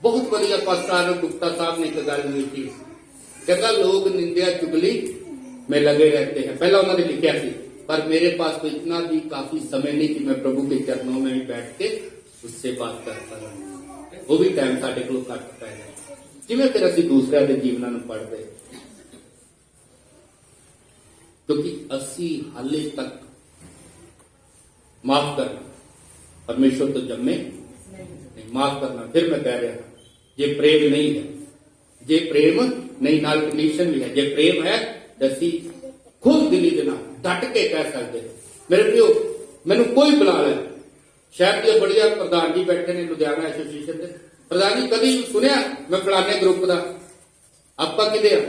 बहुत बढ़िया पास्टर गुप्ता साहब ने एक गल की कहता लोग निंदा चुगली में लगे रहते हैं। पहला उन्होंने लिखा थी पर मेरे पास तो इतना भी काफी समय नहीं कि मैं प्रभु के चरणों में भी बैठ के उससे बात करता रहूं। वो भी टाइम साढ़े को घट पै जाए। जिवें फिर ਅਸੀਂ ਦੂਸਰਿਆਂ ਦੇ ਜੀਵਨਾਂ ਨੂੰ ਪੜ੍ਹਦੇ ਕਿਉਂਕਿ ਅਸੀਂ ਹਾਲੇ ਤੱਕ ਮਾਫ ਕਰਨਾ ਪਰਮੇਸ਼ਰ ਤੋਂ ਜੰਮੇ ਨਹੀਂ। ਮਾਫ ਕਰਨਾ ਫਿਰ ਮੈਂ ਕਹਿ ਰਿਹਾ ਜੇ ਪ੍ਰੇਮ ਨਹੀਂ ਹੈ, ਜੇ ਪ੍ਰੇਮ ਨਹੀਂ ਨਾਲ ਕੰਡੀਸ਼ਨ ਵੀ ਹੈ। ਜੇ ਪ੍ਰੇਮ ਹੈ ਤਾਂ ਅਸੀਂ ਖੁਦ ਦਿਲੀ ਦੇ ਨਾਲ ਡਟ ਕੇ ਕਹਿ ਸਕਦੇ ਮੇਰੇ ਪਿਓ ਮੈਨੂੰ ਕੋਈ ਬੁਲਾ ਲੈ। ਸ਼ਹਿਰ ਦੇ ਬੜੀਆ ਪ੍ਰਧਾਨ ਜੀ ਬੈਠੇ ਨੇ ਲੁਧਿਆਣਾ ਐਸੋਸੀਏਸ਼ਨ ਦੇ ਪ੍ਰਧਾਨ ਜੀ। ਕਦੀ ਸੁਣਿਆ ਮੈਂ ਫਲਾਣੇ ਗਰੁੱਪ ਦਾ? ਆਪਾਂ ਕਿਹਦੇ ਆ?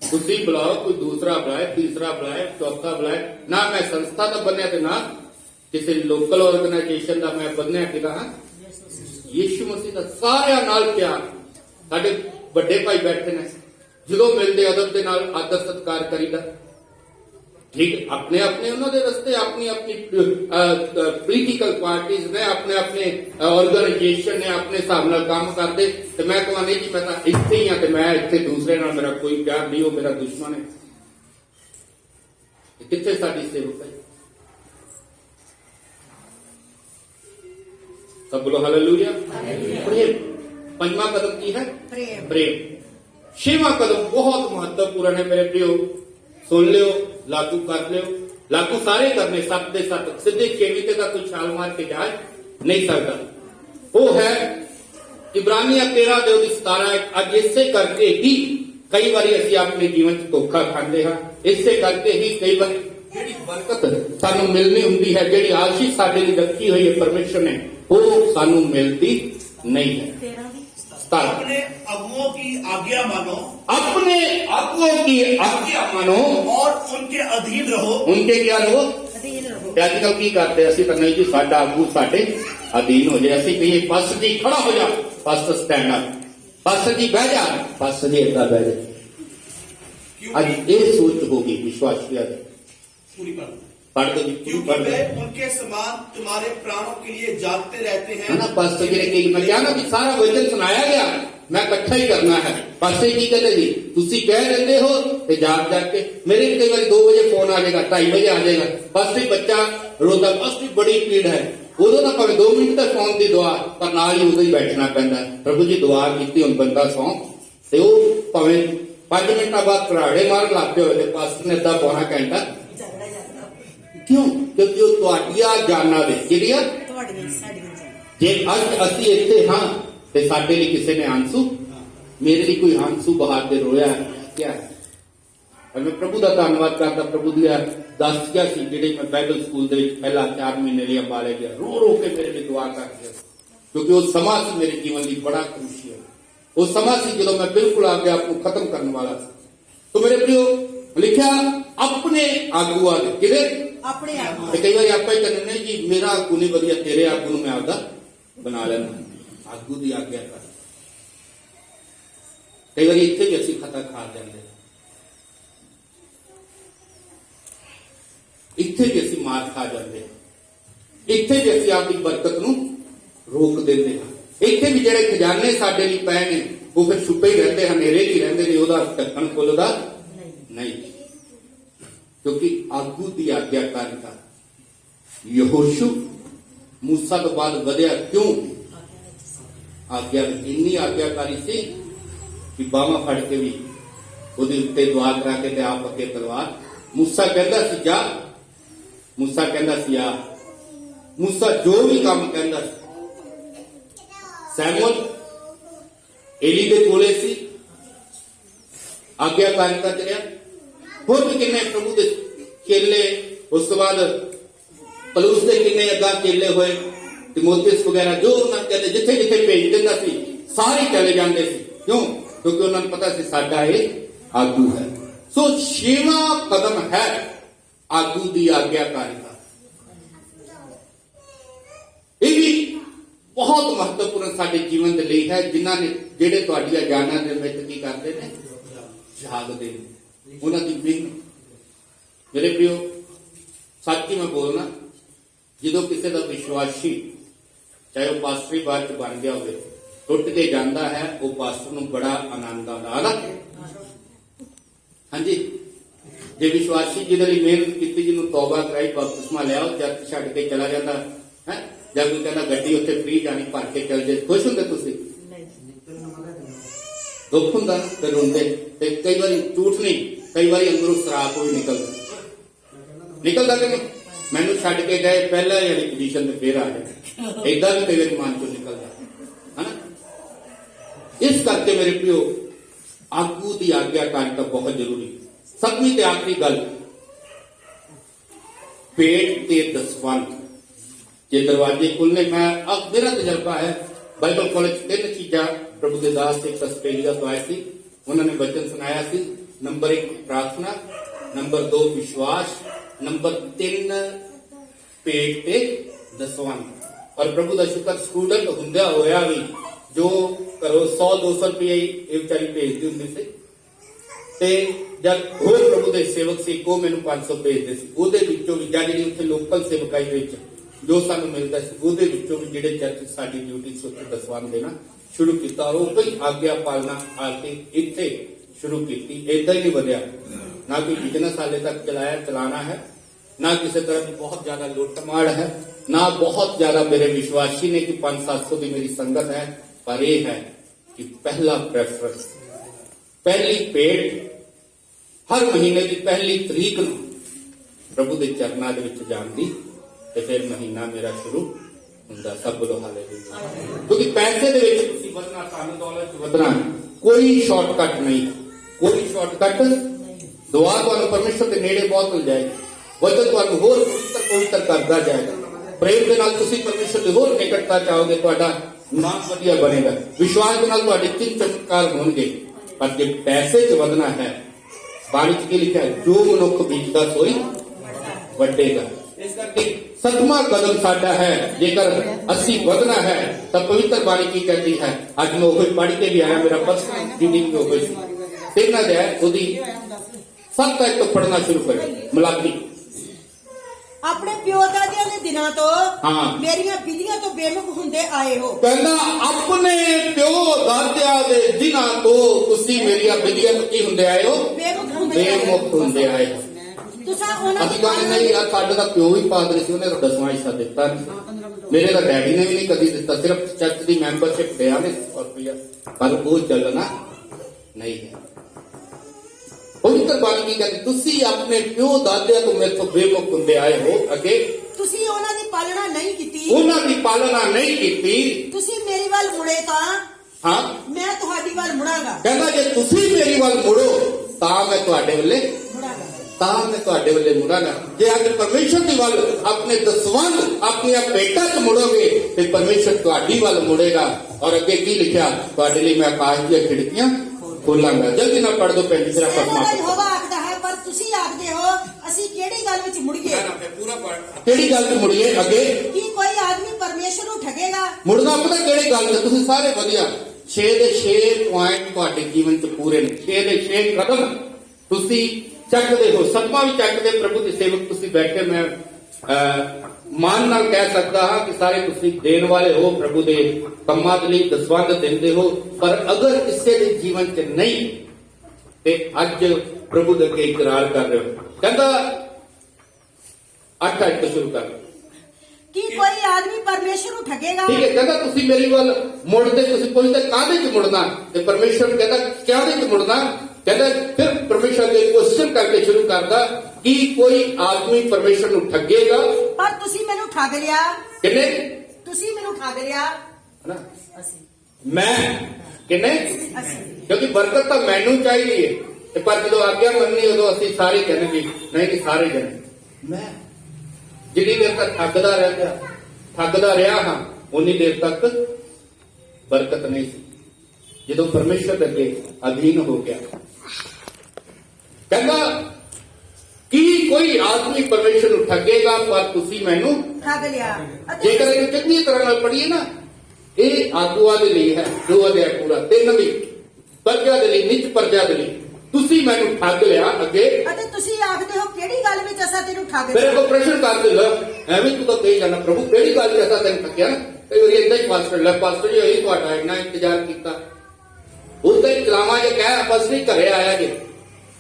ਤੁਸੀਂ ਬੁਲਾਓ, ਕੋਈ ਦੂਸਰਾ ਬੁਲਾਏ, ਤੀਸਰਾ ਬੁਲਾਏ, ਚੌਥਾ ਬੁਲਾਏ। ਨਾ ਮੈਂ ਸੰਸਥਾ ਦਾ ਬਣਿਆ ਤੇ ਨਾ ਕਿਸੇ ਲੋਕਲ ਆਰਗੇਨਾਈਜੇਸ਼ਨ ਦਾ ਮੈਂ ਬਣਿਆ ਕਿਦਾ ਹਾਂ। ਯੀਸ਼ੂ ਮਸੀਹ ਦਾ ਸਾਰਿਆਂ ਨਾਲ ਪਿਆਰ। ਸਾਡੇ ਵੱਡੇ ਭਾਈ ਬੈਠੇ ਨੇ, ਜਦੋਂ ਮਿਲਦੇ ਅਦਬ ਦੇ ਨਾਲ ਆਦਰ ਸਤਿਕਾਰ ਕਰੀਦਾ। ठीक अपने अपने उन्होंने रस्ते अपनी अपनी पोलिटिकल पार्टीज ने अपने अपने ऑर्गेनाइजेशन ने अपने हिसाब नाल काम करते। तो मैं कहा नहीं जी मैं तो इत्थे ही हाँ, तो मैं इत्थे दूसरे नाल मेरा कोई प्यार नहीं, वो मेरा दुश्मन है। कित्थे साडी सेवक है? सब बोलो हालेलुया। प्रेम। पंजवां कदम की है? प्रेम। प्रेम। छेवां कदम बहुत महत्वपूर्ण है मेरे प्रियो, सुन लियो, लागू कर लियो। लागू सारे करने सत दे सत सीधे छेवीं ते कोई छाल मार के जा नहीं सकता। वो है इब्रानिया 13 दे 17। अज इसे करके ही कई बार असीं अपने जीवन च धोखा खांदे हां। इसे करके ही कई बार जिहड़ी बरकत सानू मिलनी हुंदी है, जिहड़ी आशीष साडे लई रखी हुई है परमेश्वर ने, वो सानू मिलती नहीं है। अपने अगुओं की आज्ञा मानो, अपने अगुओं की आज्ञा मानो और उनके अधीन रहो। उनके क्या रहो? ਅਧੀਨ ਰਹੋ। ਤੇ ਅੱਜ ਕੱਲ ਕੀ ਕਰਦੇ ਅਸੀਂ ਤਾਂ ਨਹੀਂ ਜੀ ਸਾਡਾ ਆਗੂ ਸਾਡੇ ਅਧੀਨ ਹੋ ਜਾਏ। ਅਸੀਂ ਕਹੀਏ ਬਸ ਜੀ ਖੜਾ ਹੋ ਜਾ, ਬਸ ਸਟੈਂਡ ਅਪ, ਬਸ ਜੀ ਬਹਿ ਜਾ, ਬਸ ਜੀ ਏਦਾਂ ਬਹਿ ਜਾ। ਅੱਜ ਇਹ ਸੋਚ ਹੋ ਗਈ ਵਿਸ਼ਵਾਸੀਆਂ ਦੀ। पूरी बात। पढ़ दो जी, क्योंकि पढ़ दो। वे उनके समान तुम्हारे प्राणों के लिए जागते रहते है हैं। ना पास्टर जी ने कही, मैं क्या ना कि सारा वचन सुनाया गया, मैं इकट्ठा ही करना है। पास्टर की कहते जी तुसी कह रहे हो ते जाग के मेरे भी कई बार 2 बजे फोन आ जाएगा, 2:30 बजे आ जाएगा, पास्टर बच्चा रोता, पास्टर बड़ी पीड़ है। उदों ना भावे 2 मिनट तक फोन की दुआ, पर नाल ही उदों ही बैठना पैंदा। प्रभु जी दुआ की हुण बंदा सौ ते वो भावे 5 मिनट बाद कराड़े मार लाते हो, पास्टर ने अद्धा पौना घंटा क्यों? क्योंकि वो तुहाडियां जाना दे ਜਿਹੜੀਆਂ ਤੁਹਾਡੀਆਂ ਸਾਡੀਆਂ ਜਾਨਾਂ। ਜੇ ਅੱਜ ਅਸੀਂ ਇੱਥੇ ਹਾਂ ਤੇ ਸਾਡੇ ਲਈ ਕਿਸੇ ਨੇ ਆਂਸੂ, ਮੇਰੇ ਲਈ ਕੋਈ ਆਂਸੂ ਬਹਾ ਕੇ ਰੋਇਆ ਕਿਆ? ਔਰ ਮੈਂ ਪ੍ਰਭੂ ਦਾ ਧੰਨਵਾਦ ਕਰਦਾ, ਪ੍ਰਭੂ ਦੀਆਂ ਦਾਸੀਆਂ ਸੀ ਜਿਹੜੇ ਮੈਂ ਬਾਈਬਲ ਸਕੂਲ ਦੇ ਵਿੱਚ ਪਹਿਲਾਂ 4 ਮਹੀਨੇ ਲਈ ਅੰਬਾਲੇ ਗਿਆ, ਰੋ ਰੋ ਕੇ ਮੇਰੇ ਲਈ ਦੁਆ ਕਰਦੇ, ਕਿਉਂਕਿ ਉਹ ਸਮਾਂ ਸੀ ਮੇਰੇ ਜੀਵਨ ਲਈ ਬੜਾ ਕ੍ਰੂਸ਼ੀਅਲ। ਉਹ ਸਮਾਂ ਸੀ ਜਦੋਂ ਮੈਂ ਬਿਲਕੁਲ ਆਪਣੇ ਆਪ ਨੂੰ ਖਤਮ ਕਰਨ ਵਾਲਾ ਸੀ। तो मेरे प्रियो लिखा अपने आगुआ ने किधर अपने आप ते कई बार आप ही कहने जी मेरा आगू नहीं वधिया, तेरे आगू मैं आपदा बना लेना। आगू की आज्ञा कर, कई बार इत्थे भी असीं खता खा जाते, इत्थे भी असीं मार खा जाते, इत्थे भी असीं आपकी बरकत नूं रोक देते हैं। इत्थे भी जिहड़े खजाने साडे लई पए ने वो फिर छुपे ही रहते हैं, हनेरे ही रहते हैं, ਉਹਦਾ ਢੱਕਣ ਖੁੱਲਦਾ नहीं, क्योंकि आगू की आज्ञाकारिता। यहोशू मूसा तो बाद वधिया क्यों? आज्ञा इन्नी आज्ञाकारी सी कि बावा फड़ के भी ਉਹਦੇ ਉੱਤੇ ਦੁਆ ਕਰਾ ਕੇ ਤੇ ਆਪ ਅੱਗੇ ਤਲਵਾਰ। मूसा कहता सी जा, मूसा कहता सी आ, मूसा जो भी काम कहता सी। सैमुअल एली दे कोले सी, आज्ञाकारिता च रहा। होर भी किन्ने प्रभु दे चेले, उस तो बाद पलूस दे किन्ने अग्गा चेले होए, तिमोथियस वगैरह, जो उन्होंने कहते जिथे जिथे भेज देता सी सारे चले जाते सी। क्यों? क्योंकि उन्होंने पता सी साडा ये आगू है। सो 6वां कदम है आगू की आज्ञाकारिता। ये भी बहुत महत्वपूर्ण साडे जीवन के लिए है, जिन्हों ने जेडे तुहाडियां जाना दे विच की करते हैं जागते हैं, उन्होंने मेहनत। मेरे प्रियो सच ही मैं बोलना, जो किसी का विश्वासी चाहे वह पास्टरी बाद च बन गया हो, टुट के जाता है, वो पास्टर नूं बड़ा आनंद आता है। हाँ जी, जे विश्वासी जिहदे लई मेहनत की, जिन्होंने तौबा कराई, बपतिस्मा लिया, चर्च छड्ड के चला जाता है, जब कोई कहना गड्डी उत्थे फ्री जानी भर के चल जाए, खुश होंगे तुसीं? दुख हुंदा ते रोंदे, ते कई बार झूठ नहीं, कई बार अंदरों शराब भी निकलदा कि नहीं? मैनू छड्ड के गए पहला वाली पोजीशन ते फिर आ जाए, इदां भी कई बार मन चों निकलदा है ना। इस करके मेरे प्रियो आगू की आज्ञाकारिता बहुत जरूरी। 7वीं ते आखिरी गल, पेट ते दसवंध जे दरवाजे खुलने। मैं अब मेरा तजर्बा है, बाइबल कॉलेज 3 चीजा प्रभु के दास एक आस्ट्रेलिया तो आए थे, उन्होंने वचन सुनाया सी। नंबर 1 प्रार्थना, नंबर 2 विश्वास, नंबर 3 पेट ते दसवंध। और प्रभु का शुक्र स्टूडेंट हुंदा होया भी जो घरों 100-200 रुपये ये बेचारी भेजती होंदी सी, ते जब होर प्रभु के सेवक से को मैनू 500 भेजते सी, ਉਹਦੇ ਵਿੱਚੋਂ ਵੀ ਜਾਂ ਜਿਹੜੀ ਉੱਥੇ ਲੋਕਲ ਸੇਵਕਾਈ ਵਿੱਚ जो सानू मिलता सी, ਉਹਦੇ ਵਿੱਚੋਂ भी ਜਿਹੜੇ ਚਰਚ ਸਾਡੀ ਡਿਊਟੀ ਸੀ ਉੱਥੇ ਦਸਵੰਧ ਦੇਣਾ शुरू किया। और वो आज्ञा पालना आके इत्थे शुरू की, इदा ही नहीं बढ़िया, ना कोई बिजनेस हाले तक चलाना है, ना किसी तरह की बहुत ज्यादा लुटमार है, ना बहुत ज्यादा मेरे विश्वासी ने कि 500-700 की मेरी संगत है, पर यह है कि पहला प्रेफरेंस, पहली पेट हर महीने की पहली तरीक नूं प्रभु के चरणों के विच जाण दी, ते फिर महीना मेरा शुरू हुंदा। सब बोलो हालेलुया। क्योंकि पैसे दे विच तुसीं वधना, धन दौलत च वधना, कोई शॉर्टकट नहीं, कोई शॉर्टकट। दुआ तुहानूं परमेश्वर के नेड़े बहुत मिल जाएगी, वचन तुहानूं होर पवित्र करदा जाएगा, प्रेम दे नाल तुसीं परमेश्वर की होर निकटता चाहोगे, तुहाडा नाम वधिया बनेगा, विश्वास के नाल तुहाडे चिन्ह चमत्कार होणगे। पर जे पैसे च वधना है, बाणी च की लिखिआ है, जो मनुख बीजदा सोई वड्डेगा। इस करके 7वां कदम साडा है, जेकर असी वधना है तो पवित्र बाणी की कहती है। अज मैं वही पढ़ के भी आया, मेरा पर्सनल रीडिंग हो गई फिर ना जाए ओदी 7 तक तो पढ़ना शुरू करें। मलाकी अपने प्यो दादियां दे दिनां तो हाँ। मेरियां विधियां तो बेमुख हुंदे आए हो। कहना अपने प्यो दादियां दे दिनां तो तुसी मेरियां विधियां तो की हुंदे आए हो, बेमुख हुंदे आए हो। ਅਸੀਂ ਕਹਿੰਦੇ ਨਹੀਂ ਯਾਰ, ਸਾਡੇ ਦਾ ਪਿਓ ਹੀ ਪਾਦਰੀ ਸੀ, ਉਹਨੇ 10ਵਾਂ ਹਿੱਸਾ ਦਿੱਤਾ ਨਹੀਂ, ਮੇਰੇ ਦਾ ਡੈਡੀ ਨੇ ਵੀ ਨਹੀਂ ਕਦੀ ਦਿੱਤਾ, ਸਿਰਫ ਚਰਚ ਦੀ ਮੈਂਬਰਸ਼ਿਪ ਦਿਆ ਨੇ 100 ਰੁਪਇਆ, ਪਰ ਉਹ ਚੱਲਣਾ ਨਹੀਂ ਹੈ। ਪਵਿੱਤਰ ਬਾਣੀ ਕੀ ਕਹਿੰਦੀ, ਤੁਸੀਂ ਆਪਣੇ ਪਿਓ ਦਾਦਿਆਂ ਤੋਂ ਮੇਰੇ ਤੋਂ ਬੇਮੁਖ ਹੁੰਦੇ ਆਏ ਹੋ, ਅੱਗੇ ਤੁਸੀਂ ਉਹਨਾਂ ਦੀ ਪਾਲਣਾ ਨਹੀਂ ਕੀਤੀ, ਉਹਨਾਂ ਦੀ ਪਾਲਣਾ ਨਹੀਂ ਕੀਤੀ, ਤੁਸੀਂ ਮੇਰੀ ਵੱਲ ਮੁੜੇ ਤਾਂ ਹਾਂ ਮੈਂ ਤੁਹਾਡੀ ਵੱਲ ਮੁੜਾਂਗਾ। ਕਹਿੰਦਾ ਜੇ ਤੁਸੀਂ ਮੇਰੀ ਵੱਲ ਮੁੜੋ ਤਾਂ ਮੈਂ ਤੁਹਾਡੇ ਵੱਲੇ ਤਾਂ ਮੈਂ ਤੁਹਾਡੇ ਵੱਲੇ ਮੁੜਾਂਗਾ। ਜੇ ਅੱਜ ਪਰਮੇਸ਼ਰ ਦੀ ਵੱਲ ਆਪਣੇ ਦਸਵੰਧ ਆਪਣੀਆਂ ਭੇਟਾਂ 'ਚ ਮੁੜੋਗੇ ਤੇ ਪਰਮੇਸ਼ਰ ਤੁਹਾਡੀ ਵੱਲ ਮੁੜੇਗਾ। ਔਰ ਅੱਗੇ ਕੀ ਲਿਖਿਆ, ਤੁਹਾਡੇ ਲਈ ਮੈਂ ਆਕਾਸ਼ ਦੀਆਂ ਖਿੜਕੀਆਂ ਖੋਲਾਂਗਾ। ਜਲਦੀ ਨਾਲ ਪੜ੍ਹ ਦੋ ਭੈਣ ਜੀ, ਜਰਾ ਪੜ੍ਹਨਾ। ਯਹੋਵਾ ਆਖਦਾ ਹੈ, ਪਰ ਤੁਸੀਂ ਆਖਦੇ ਹੋ ਅਸੀਂ ਕਿਹੜੀ ਗੱਲ ਵਿੱਚ ਮੁੜੀਏ? ਪੂਰਾ ਪੜ੍ਹ। ਕਿਹੜੀ ਗੱਲ 'ਚ ਮੁੜੀਏ? ਅੱਗੇ ਕੀ ਕੋਈ ਆਦਮੀ ਪਰਮੇਸ਼ਰ ਨੂੰ ਠਗੇਗਾ? ਮੁੜਨਾ ਪਤਾ ਕਿਹੜੀ ਗੱਲ 'ਚ? ਤੁਸੀਂ ਸਾਰੇ ਵਧੀਆ 6 ਦੇ 6 ਪੁਆਇੰਟ ਤੁਹਾਡੇ ਜੀਵਨ 'ਚ ਪੂਰੇ ਨੇ। 6 ਦੇ 6 ਕਦਮ ਤੁਸੀਂ ਚੱਕਦੇ ਹੋ। ਸਤਵਾਂ ਵੀ ਚੱਕਦੇ। ਪ੍ਰਭੂ ਦੇ ਸੇਵਕ ਤੁਸੀਂ ਬੈਠੇ, ਮੈਂ ਮਾਨ ਨਾਲ ਕਹਿ ਸਕਦਾ ਹਾਂ ਕਿ ਸਾਰੇ ਤੁਸੀਂ ਦੇਣ ਵਾਲੇ ਹੋ, ਪ੍ਰਭੂ ਦੇ ਕੰਮਾਂ ਦੇ ਲਈ ਦਸਵੰਧ ਦਿੰਦੇ ਹੋ। ਪਰ ਅਗਰ ਕਿਸੇ ਦੇ ਜੀਵਨ 'ਚ ਨਹੀਂ ਤੇ ਅੱਜ ਪ੍ਰਭੂ ਦੇ ਅੱਗੇ ਇਕਰਾਰ ਕਰ ਰਹੇ ਹੋ। ਕਹਿੰਦਾ 8 ਤੋਂ ਸ਼ੁਰੂ ਕਰ। ਕੀ ਕੋਈ ਆਦਮੀ ਪਰਮੇਸ਼ਰ ਨੂੰ ਠਗੇਗਾ? ਠੀਕ ਹੈ, ਕਹਿੰਦਾ ਤੁਸੀਂ ਮੇਰੀ ਵੱਲ ਮੁੜਦੇ, ਤੁਸੀਂ ਪੁੱਛਦੇ ਕਾਹਦੇ 'ਚ ਮੁੜਨਾ, ਤੇ ਪਰਮੇਸ਼ਰ ਕਹਿੰਦਾ ਕਾਹਦੇ 'ਚ ਮੁੜਨਾ। ਕਹਿੰਦਾ ਫਿਰ ਪਰਮੇਸ਼ਰ ਦੇ ਕੁਐਸਚਨ ਕਰਕੇ ਸ਼ੁਰੂ ਕਰਦਾ ਕਿ ਕੋਈ ਆਦਮੀ ਪਰਮੇਸ਼ਰ ਨੂੰ ਠੱਗੇਗਾ। ਪਰ ਤੁਸੀਂ ਮੈਨੂੰ ਠੱਗ ਲਿਆ। ਕਿੰਨੇ? ਤੁਸੀਂ ਮੈਨੂੰ ਠੱਗ ਲਿਆ। ਹਨਾ? ਅਸੀਂ ਮੈਂ ਕਿੰਨੇ? ਅਸੀਂ ਕਿਉਂਕਿ ਬਰਕਤ ਤਾਂ ਮੈਨੂੰ ਚਾਹੀਦੀ ਹੈ, ਤੇ ਪਰ ਜਦੋਂ ਆਗਿਆ ਮੰਨੀ ਉਦੋਂ ਅਸੀਂ ਸਾਰੇ ਕਹਿੰਦੇ ਨਹੀਂ ਸਾਰੇ ਜਣੇ। ਮੈਂ ਜਿੰਨੀ ਦੇਰ ਤੱਕ ਠੱਗਦਾ ਰਿਹਾ ਹਾਂ ਉਨੀ ਦੇਰ ਤੱਕ ਬਰਕਤ ਨਹੀਂ ਸੀ। ਜਦੋਂ ਪਰਮੇਸ਼ਰ ਦੇ ਅੱਗੇ ਅਧੀਨ ਹੋ ਗਿਆ, ਕਹਿੰਦਾ ਕੀ ਕੋਈ ਆਦਮੀ ਪਰਮੇਸ਼ਰ ਨੂੰ ਠੱਗੇਗਾ, ਪਰ ਤੁਸੀਂ ਮੈਨੂੰ ਠੱਗ ਲਿਆ। ਅਤੇ ਜੇਕਰ ਇਹਨੂੰ ਚੰਗੀ ਤਰ੍ਹਾਂ ਨਾਲ ਪੜ੍ਹੀਏ ਨਾ, ਇਹ ਆਗੂਆਂ ਦੇ ਲਈ ਹੈ। 2 ਅਧਿਆਇ ਪੂਰਾ 3 ਵੀ ਪ੍ਰਜਾ ਦੇ ਲਈ, ਨਿੱਜ ਪ੍ਰਜਾ ਦੇ ਲਈ। ਤੁਸੀਂ ਮੈਨੂੰ ਠੱਗ ਲਿਆ। ਅੱਗੇ ਅਤੇ ਤੁਸੀਂ ਆਖਦੇ ਹੋ ਕਿਹੜੀ ਗੱਲ ਵਿੱਚ ਅਸਾਂ ਤੈਨੂੰ ਠੱਗ ਮੇਰੇ ਲਿਆ? ਕੋ ਪ੍ਰਸ਼ਨ ਕਰ ਦਿੰਦਾ, ਐਵੇਂ ਤੂੰ ਤਾਂ ਕਹੀ ਜਾਣਾ ਪ੍ਰਭੂ ਕਿਹੜੀ ਗੱਲ 'ਚ ਐਸਾ ਤੈਨੂੰ ਠੱਗਿਆ ਨਾ। ਕਈ ਵਾਰੀ ਏਦਾਂ ਹੀ ਪਾਸਟਰ ਜੀ ਹੋਈ ਤੁਹਾਡਾ ਇੰਨਾ ਇੰਤਜ਼ਾਰ ਕੀਤਾ, ਉਦਾਂ ਹੀ ਕਲਾਮਾਂ ਜੇ ਕਹਿ ਪਾਸਟਰ ਜੀ ਘਰੇ ਆਇਆ ਜੇ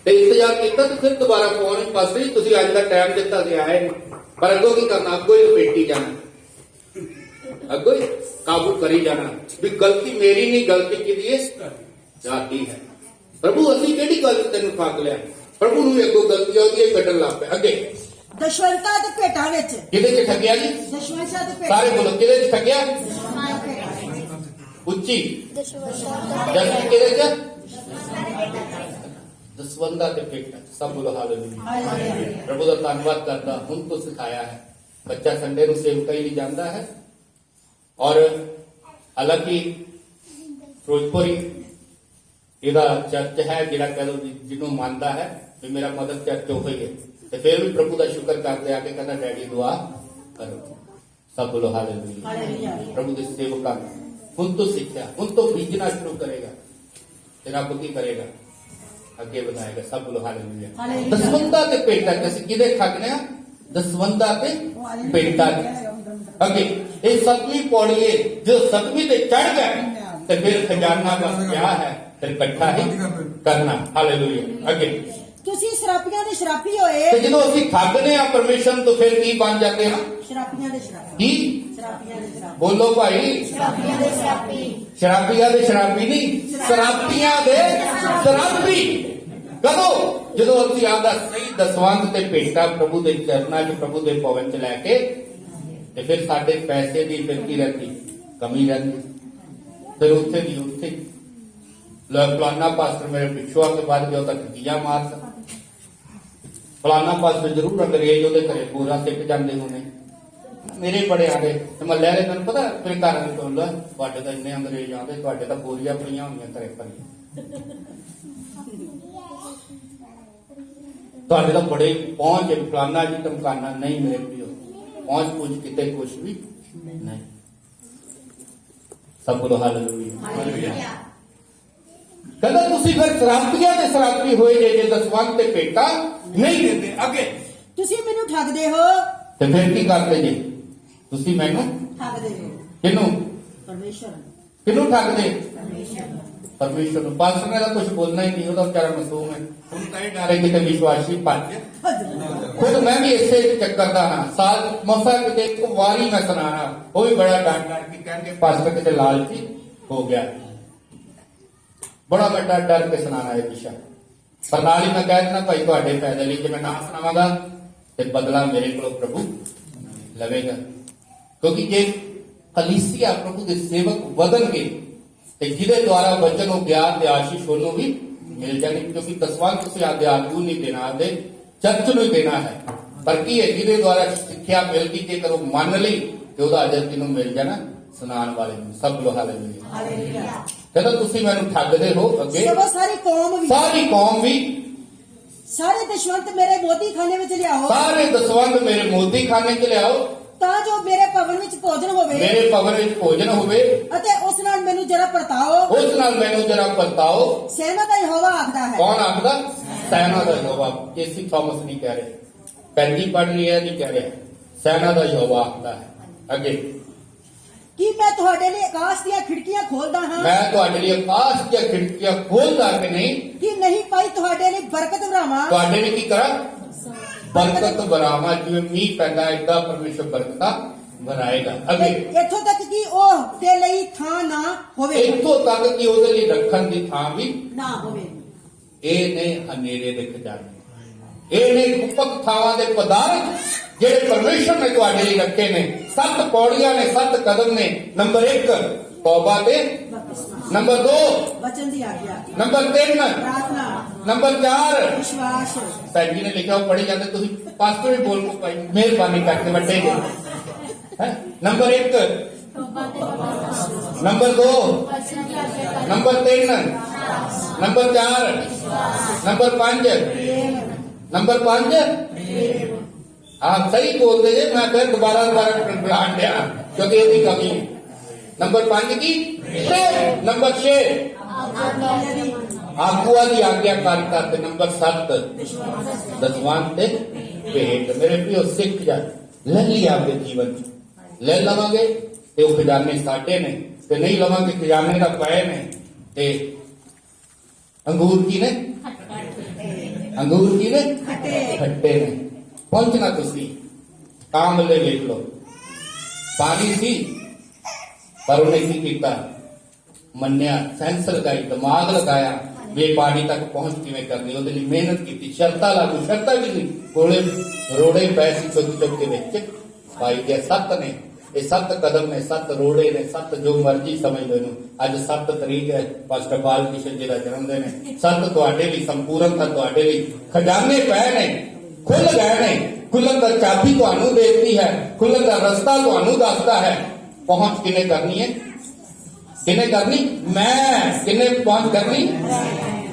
ਤੇ ਇੰਤਜ਼ਾਰ ਕੀਤਾ, ਤੇ ਫਿਰ ਦੁਬਾਰਾ ਫੋਨ ਪਾਸਟਰ ਜੀ ਤੁਸੀਂ ਅੱਜ ਦਾ ਟਾਈਮ ਦਿੱਤਾ ਸੀ ਆਏ ਨਹੀਂ, ਪਰ ਅੱਗੋਂ ਕੀ ਕਰਨਾ, ਅੱਗੋਂ ਹੀ ਲਪੇਟੀ ਜਾਣਾ, ਅੱਗੋਂ ਹੀ ਕਾਬੂ ਕਰੀ ਜਾਣਾ ਵੀ ਗਲਤੀ ਮੇਰੀ ਨਹੀਂ, ਗਲਤੀ ਕਿਹਦੀ ਹੈ? ਜਾਤੀ ਹੈ। ਪ੍ਰਭੂ ਅਸੀਂ ਕਿਹੜੀ ਗੱਲ 'ਚ ਤੈਨੂੰ ਠੱਗ ਲਿਆ? ਪ੍ਰਭੂ ਨੂੰ ਵੀ ਅੱਗੋਂ ਗਲਤੀ ਆਉਂਦੀ ਹੈ, ਕੱਢਣ ਲੱਗ ਪਿਆ। ਅੱਗੇ ਦਸ਼ਵੰਤਾ ਤੇ ਭੇਟਾਂ ਵਿੱਚ। ਕਿਹਦੇ 'ਚ ਠੱਗਿਆ ਜੀ? ਦਸ਼ਵੰਤਾ ਤੇ ਸਾਰੇ ਭੇਟਾਂ। ਬੋਲੋ ਕਿਹਦੇ 'ਚ ਠੱਗਿਆ? ਉੱਚੀ ਜਦ ਕਿਹਦੇ 'ਚ? ਦਸਵੰਧਾਂ ਤੇ ਭੇਟਾਂ 'ਚ। ਸਭ ਬੋਲੋ ਹਾਲੇਲੂਇਆ। ਪ੍ਰਭੂ ਦਾ ਧੰਨਵਾਦ ਕਰਦਾ, ਹੁਣ ਤੋਂ ਸਿਖਾਇਆ ਹੈ। ਬੱਚਾ ਸੰਡੇ ਨੂੰ ਸੇਵਕਾਈ ਲਈ ਜਾਂਦਾ ਹੈ, ਔਰ ਹਾਲਾਂਕਿ ਫਿਰੋਜ਼ਪੁਰੀ ਇਹਦਾ ਚਰਚ ਹੈ, ਜਿਹੜਾ ਕਹਿ ਲਓ ਜਿਹਨੂੰ ਮੰਨਦਾ ਹੈ ਵੀ ਮੇਰਾ ਮਦਰ ਚਰਚ ਉਹ ਹੀ ਹੈ, ਤੇ ਫਿਰ ਵੀ ਪ੍ਰਭੂ ਦਾ ਸ਼ੁਕਰ ਕਰਦੇ ਆ ਕੇ ਕਹਿੰਦਾ ਡੈਡੀ ਦੁਆ ਕਰੋ। ਸਭ ਬੋਲੋ ਹਾਲੇਲੂਇਆ। ਪ੍ਰਭੂ ਦੇ ਸੇਵਕਾਂ ਹੁਣ ਤੋਂ ਸਿੱਖਿਆ, ਹੁਣ ਤੋਂ ਬੀਜਣਾ ਸ਼ੁਰੂ ਕਰੇਗਾ ਤੇ ਰੱਬ ਕੀ ਕਰੇਗਾ? ਅੱਗੇ ਵਧਾਏਗਾ। ਸਭ ਬੋਲੋ ਹਾਲੇਲੂਇਆ। ਦਸਵੰਧਾਂ ਤੇ ਭੇਟਾਂ 'ਚ ਅਸੀਂ ਕਿਹਦੇ ਠੱਗਨੇ ਆ? ਦਸਵੰਧਾਂ ਤੇ ਭੇਟਾਂ 'ਚ। ਅੱਗੇ ਇਹ 7ਵੀਂ ਪੌੜੀ ਹੈ। ਜੋ 7ਵੀਂ ਤੇ ਚੜ ਗਿਆ ਤੇ ਫਿਰ ਖਜ਼ਾਨਾ ਬਸ ਗਿਆ ਹੈ, ਫਿਰ ਇਕੱਠਾ ਹੀ ਕਰਨਾ। ਹਾਲੇਲੂਇਆ। ਅੱਗੇ ਤੁਸੀਂ ਸ਼ਰਾਪੀਆਂ ਦੇ ਸ਼ਰਾਪੀ ਹੋਏ। ਤੇ ਜਦੋਂ ਅਸੀਂ ਠੱਗਨੇ ਆ ਪਰਮੇਸ਼ਰ ਤੋਂ, ਫਿਰ ਕੀ ਬਣ ਜਾਂਦੇ ਹਾਂ? ਸ਼ਰਾਪੀਆਂ ਦੇ ਸ਼ਰਾਪੀ। ਕੀ ਸ਼ਰਾਪੀਆਂ ਦੇ ਸ਼ਰਾਪੀ। ਬੋਲੋ ਭਾਈ। ਸ਼ਰਾਪੀਆਂ ਦੇ ਸ਼ਰਾਪੀ। ਸ਼ਰਾਬੀਆਂ ਦੇ ਸ਼ਰਾਬੀ ਨਹੀਂ, ਸ਼ਰਾਬੀਆਂ ਦੇ ਸ਼ਰਾਬੀ। ਕਦੋਂ? ਜਦੋਂ ਅਸੀਂ ਆਪਦਾ ਸਹੀ ਦਸਵੰਧ ਤੇ ਭੇਟਾ ਪ੍ਰਭੂ ਦੇ ਚਰਨਾਂ 'ਚ, ਪ੍ਰਭੂ ਦੇ ਭਵਨ 'ਚ ਲੈ ਕੇ, ਤੇ ਫਿਰ ਸਾਡੇ ਪੈਸੇ ਦੀ ਫਿਰ ਕੀ ਰਹਿੰਦੀ? ਕਮੀ ਰਹਿੰਦੀ। ਫਿਰ ਉੱਥੇ ਦੀ ਉੱਥੇ ਫਲਾਨਾ ਪਾਸਟਰ ਮੇਰੇ ਪਿੱਛੋਂ ਆ ਕੇ ਬਾਅਦ ਜੋ ਤੱਕ ਕੀਆ ਮਾਰਦਾ, ਫਲਾਨਾ ਪਾਸਟਰ ਜ਼ਰੂਰ ਅੰਗਰੇਜ਼ ਉਹਦੇ ਘਰੇ ਪੂਰਾ ਸਿੱਖ ਜਾਂਦੇ ਹੋਣੇ। ਮੇਰੇ ਬੜੇ ਆਦੇ ਤੇ ਮੱਲੇ ਵਾਲੇ ਤੁਹਾਨੂੰ ਪਤਾ ਫਿਰ ਘਰ ਨੂੰ ਤੋਲਦਾ, ਤੁਹਾਡੇ ਤਾਂ ਇੰਨੇ ਅੰਗਰੇਜ਼ ਆਉਂਦੇ, ਤੁਹਾਡੇ ਤਾਂ ਬੋਰੀਆਂ ਪਈਆਂ ਹੋਈਆਂ ਘਰੇ ਭਰੀ, ਤੁਹਾਡੇ ਤਾਂ ਬੜੇ ਪਹੁੰਚ ਫਲਾਨਾ ਜੀ ਧਮਕਾਨਾ। ਨਹੀਂ ਮੇਰੇ ਪਿਓ, ਪਹੁੰਚ ਪੁੱਛ ਕਿਤੇ ਕੁਛ ਵੀ ਨਹੀਂ। ਸਭ ਬੋਲੋ ਹਾਲੇਲੂਇਆ। ਕਹਿੰਦਾ ਤੁਸੀਂ ਫਿਰ ਸ਼ਰਾਬੀਆਂ ਦੇ ਸ਼ਰਾਬੀ ਹੋਏ ਜੇ ਦਸਵੰਧ ਤੇ ਭੇਟਾ ਨਹੀਂ ਦਿੰਦੇ। ਅੱਗੇ ਤੁਸੀਂ ਮੈਨੂੰ ਠੱਗਦੇ ਹੋ। ਤੇ ਫਿਰ ਕੀ ਕਰਦੇ ਜੀ? ਤੁਸੀਂ ਮੈਨੂੰ ਠੱਗਦੇ ਹੋ। ਕਿਹਨੂੰ? ਪਰਮੇਸ਼ਰ। ਕਿਹਨੂੰ ਠੱਗਦੇ? ਪਰਮੇਸ਼ਰ। ਪਰਮੇਸ਼ਰ ਨੂੰ। ਪਾਸਟਰ ਨੇ ਤਾਂ ਕੁਝ ਬੋਲਣਾ ਹੀ ਨਹੀਂ, ਉਹਦਾ ਵਿਚਾਰਾ ਮਾਸੂਮ ਹੈ। ਹੁਣ ਤਾਂ ਇਹ ਡਰੇ ਕਿਤੇ ਵਿਸ਼ਵਾਸੀ ਭੱਜ। ਖੁਦ ਮੈਂ ਵੀ ਇਸੇ ਚੱਕਰ ਦਾ ਹਾਂ। ਸਾਲ ਮਸਾ ਕਿਤੇ ਇੱਕ ਵਾਰੀ ਮੈਂ ਸੁਣਾਣਾ, ਉਹ ਵੀ ਬੜਾ ਡਰ ਡਰ ਕੇ ਕਹਿਣਗੇ ਪਾਸਟਰ ਕਿਤੇ ਲਾਲਚੀ ਹੋ ਗਿਆ। ਬੜਾ ਵੱਡਾ ਡਰ ਕੇ ਸੁਣਾਣਾ ਇਹ ਵਿਸ਼ਾ। ਪਰ ਨਾਲ ਹੀ ਮੈਂ ਕਹਿ ਦੇਣਾ ਭਾਈ ਤੁਹਾਡੇ ਫਾਇਦੇ ਲਈ, ਜੇ ਮੈਂ ਨਾ ਸੁਣਾਵਾਂਗਾ ਤੇ ਬਦਲਾ ਮੇਰੇ ਕੋਲੋਂ ਪ੍ਰਭੂ ਲਵੇਗਾ। ਕਿਉਂਕਿ ਜੇ ਕਲੀਸਿਆ ਪ੍ਰਭੂ ਦੇ ਸੇਵਕ ਵਧਣਗੇ ਤੇ ਜਿਹਦੇ ਦੁਆਰਾ ਵਚਨ ਨੂੰ ਗਿਆਨ ਤੇ ਆਸ਼ੀਸ਼ ਉਹਨੂੰ ਵੀ ਮਿਲ ਜਾਣੀ। ਕਿਉਂਕਿ ਦਸਵੰਧ ਤੁਸੀਂ ਆਦੇ ਆਗੂ ਨਹੀਂ ਦੇਣਾ, ਆਦੇ ਚਰਚ ਨੂੰ ਹੀ ਦੇਣਾ ਹੈ। ਪਰ ਕੀ ਹੈ, ਜਿਹਦੇ ਦੁਆਰਾ ਸਿੱਖਿਆ ਮਿਲਦੀ, ਜੇਕਰ ਉਹ ਮੰਨ ਲਈ ਤੇ ਉਹਦਾ ਅਜਰ ਕਿਹਨੂੰ ਮਿਲ ਜਾਣਾ? ਸੁਨਾਣ ਵਾਲੇ ਨੂੰ। ਸਭ ਲੋਕ ਹਾਲੇਲੂਇਆ। ਕਹਿੰਦਾ ਤੁਸੀਂ ਮੈਨੂੰ ਠੱਗਦੇ ਹੋ। ਅੱਗੇ ਸਗੋਂ ਸਾਰੀ ਕੌਮ ਵੀ, ਸਾਰੀ ਕੌਮ ਵੀ, ਸਾਰੇ ਦਸ਼ਵੰਤ ਮੇਰੇ ਮੋਦੀ ਖਾਨੇ ਵਿੱਚ ਲਿਆਓ, ਸਾਰੇ ਦਸਵੰਧ ਮੇਰੇ ਮੋਦੀ ਖਾਨੇ 'ਚ ਲਿਆਓ, ਤਾਂ ਜੋ ਮੇਰੇ ਭਵਨ ਵਿੱਚ ਭੋਜਨ ਹੋਵੇ ਮੇਰੇ ਭਵਨ ਵਿੱਚ ਭੋਜਨ ਹੋਵੇ, ਅਤੇ ਉਸ ਨਾਲ ਮੈਨੂੰ ਜਰਾ ਪਰਤਾਓ। ਉਸ ਨਾਲ ਮੈਨੂੰ ਜਰਾ ਵਰਤਾਓ। ਸੈਨਾ ਦਾ ਯਹੋਵਾ ਆਖਦਾ ਹੈ। ਕੌਣ ਆਖਦਾ? ਸੈਨਾ ਦਾ ਯਹੋਵਾ। ਕੇਸੀ ਥਾਮਸ ਨਹੀਂ ਕਹਿ ਰਹੇ, ਪੈਂਜੀ ਪੜ੍ਹ ਲਈ ਹੈ, ਨਹੀਂ ਕਹਿ ਰਿਹਾ। ਸੈਨਾ ਦਾ ਯਹੋਵਾ ਆਖਦਾ ਹੈ। ਅੱਗੇ, ਕੀ ਮੈਂ ਤੁਹਾਡੇ ਲਈ ਆਕਾਸ਼ ਦੀਆਂ ਖਿੜਕੀਆਂ ਖੋਲਦਾ ਹਾਂ ਮੈਂ ਤੁਹਾਡੇ ਲਈ ਆਕਾਸ਼ ਦੀਆਂ ਖਿੜਕੀਆਂ ਖੋਲਦਾ ਕਿ ਨਹੀਂ? ਕਿ ਨਹੀਂ ਪਾਈ ਤੁਹਾਡੇ ਲਈ ਬਰਕਤ ਵਰਾਵਾਂ। ਤੁਹਾਡੇ ਲਈ ਕੀ ਕਰਾਂ? ਬਰਕਤ ਵਰਾਵਾਂ। ਜਿਵੇਂ ਮੀਂਹ ਪੈਂਦਾ ਏਦਾਂ ਪਰਮੇਸ਼ਰ ਬਰਕਤਾਂ ਵਰਾਏਗਾ। ਅੱਗੇ, ਇੱਥੋਂ ਤੱਕ ਕਿ ਉਹ ਤੇ ਲਈ ਥਾਂ ਨਾ ਹੋਵੇ, ਇੱਥੋਂ ਤੱਕ ਕਿ ਉਹਦੇ ਲਈ ਰੱਖਣ ਦੀ ਥਾਂ ਵੀ ਨਾ ਹੋਵੇ। ਇਹ ਨੇ ਹਨੇਰੇ ਦੇ ਖਜ਼ਾਨੇ, ਇਹ ਨੇ ਗੁਪਤ ਥਾਵਾਂ ਦੇ ਪਦਾਰਥ ਜਿਹੜੇ ਪਰਮੇਸ਼ਰ ਨੇ ਤੁਹਾਡੇ ਲਈ ਰੱਖੇ ਨੇ। 7 ਪੌੜੀਆਂ ਨੇ, 7 ਕਦਮ ਨੇ। ਨੰਬਰ 1 ਤੌਬਾ ਤੇ, ਨੰਬਰ 2 ਵਚਨ ਦੀ ਆਗਿਆ, ਨੰਬਰ 3 ਪ੍ਰਾਰਥਨਾ, ਨੰਬਰ 4 ਵਿਸ਼ਵਾਸ। ਭੈਣ ਜੀ ਨੇ ਲਿਖਿਆ, ਉਹ ਪੜ੍ਹੀ ਜਾਂਦੇ, ਤੁਸੀਂ ਪਾਸਟਰ ਵੀ ਬੋਲ ਕੋ ਪਾਈ, ਮਿਹਰਬਾਨੀ ਕਰਕੇ ਵੱਡੇ ਜੀ। Number 1, number 2, number 3, number 4, number 5, number 5 आप सही बोलते हैं। मैं फिर दोबारा बढ़ान दिया क्योंकि इसकी कमी है। नंबर 5 की प्रेम, नंबर 6 आगुआ की आज्ञाकारिता, नंबर 7 दसवंत ते भेंट। मेरे प्रियो सिख जा ले लिया आपके जीवन ले लवांगे ते वो खजाने साडे ने, ते नहीं लवांगे खजाने का पै ने। ते अंगूर की ने, अंगूर की ने खट्टे ने। पहुंचना तुसी कामले लिख लो। पानी सी पर उन्हें की किया, मन्निया, सेंस लगाई, दिमाग लगाया वे पानी तक पहुंच किवें करनी, ਉਹਦੇ ਲਈ ਮਿਹਨਤ ਕੀਤੀ, ਸ਼ਰਤਾਂ ਲਾਗੂ, ਸ਼ਰਤਾਂ ਵੀ ਨਹੀਂ ਕੋਲੇ ਰੋੜੇ ਪੈਸੇ ਚੁੱਕ ਚੁੱਕ ਕੇ ਵਿੱਚ ਪਾਈ ਗਿਆ। 7 ਨੇ, ਇਹ 7 ਕਦਮ ਨੇ, 7 ਰੋੜੇ ਨੇ, 7 ਜੋ ਮਰਜ਼ੀ ਸਮਝ ਲਓ ਇਹਨੂੰ। ਅੱਜ 7 ਤਰੀਕ ਹੈ, ਪਾਸਟਰ ਬਾਲ ਕਿਸ਼ਨ ਜੀ ਦਾ ਜਨਮ ਦਿਨ ਹੈ। 7 ਤੁਹਾਡੇ ਲਈ ਸੰਪੂਰਨਤਾ, ਤੁਹਾਡੇ ਲਈ ਖਜ਼ਾਨੇ ਪਏ ਨੇ, ਖੁੱਲ ਗਏ ਨੇ। ਖੁੱਲਣ ਦਾ ਚਾਬੀ ਤੁਹਾਨੂੰ ਦੇਤੀ ਹੈ, ਖੁੱਲਣ ਦਾ ਰਸਤਾ ਤੁਹਾਨੂੰ ਦੱਸਦਾ ਹੈ। ਪਹੁੰਚ ਕਿਨੇ ਕਰਨੀ ਹੈ? ਕਿਨੇ ਕਰਨੀ? ਮੈਂ। ਕਿਨੇ ਪਹੁੰਚ ਕਰਨੀ?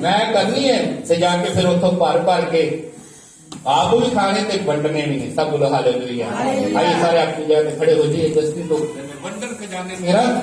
ਮੈਂ ਕਰਨੀ ਹੈ। ਤੇ ਜਾ ਕੇ ਫਿਰ ਉੱਥੋਂ ਭਰ ਭਰ ਕੇ ਆਪ ਵੀ ਖਾਣੇ ਤੇ ਵੰਡਣੇ ਵੀ ਨੇ। ਸਭ ਬੋਲੋ ਹਾਲੇਲੂਇਆ। ਆइए सारे आपकी जगह पे खड़े हो जाइए। 10 दिन तो वंडन खजाने मेरा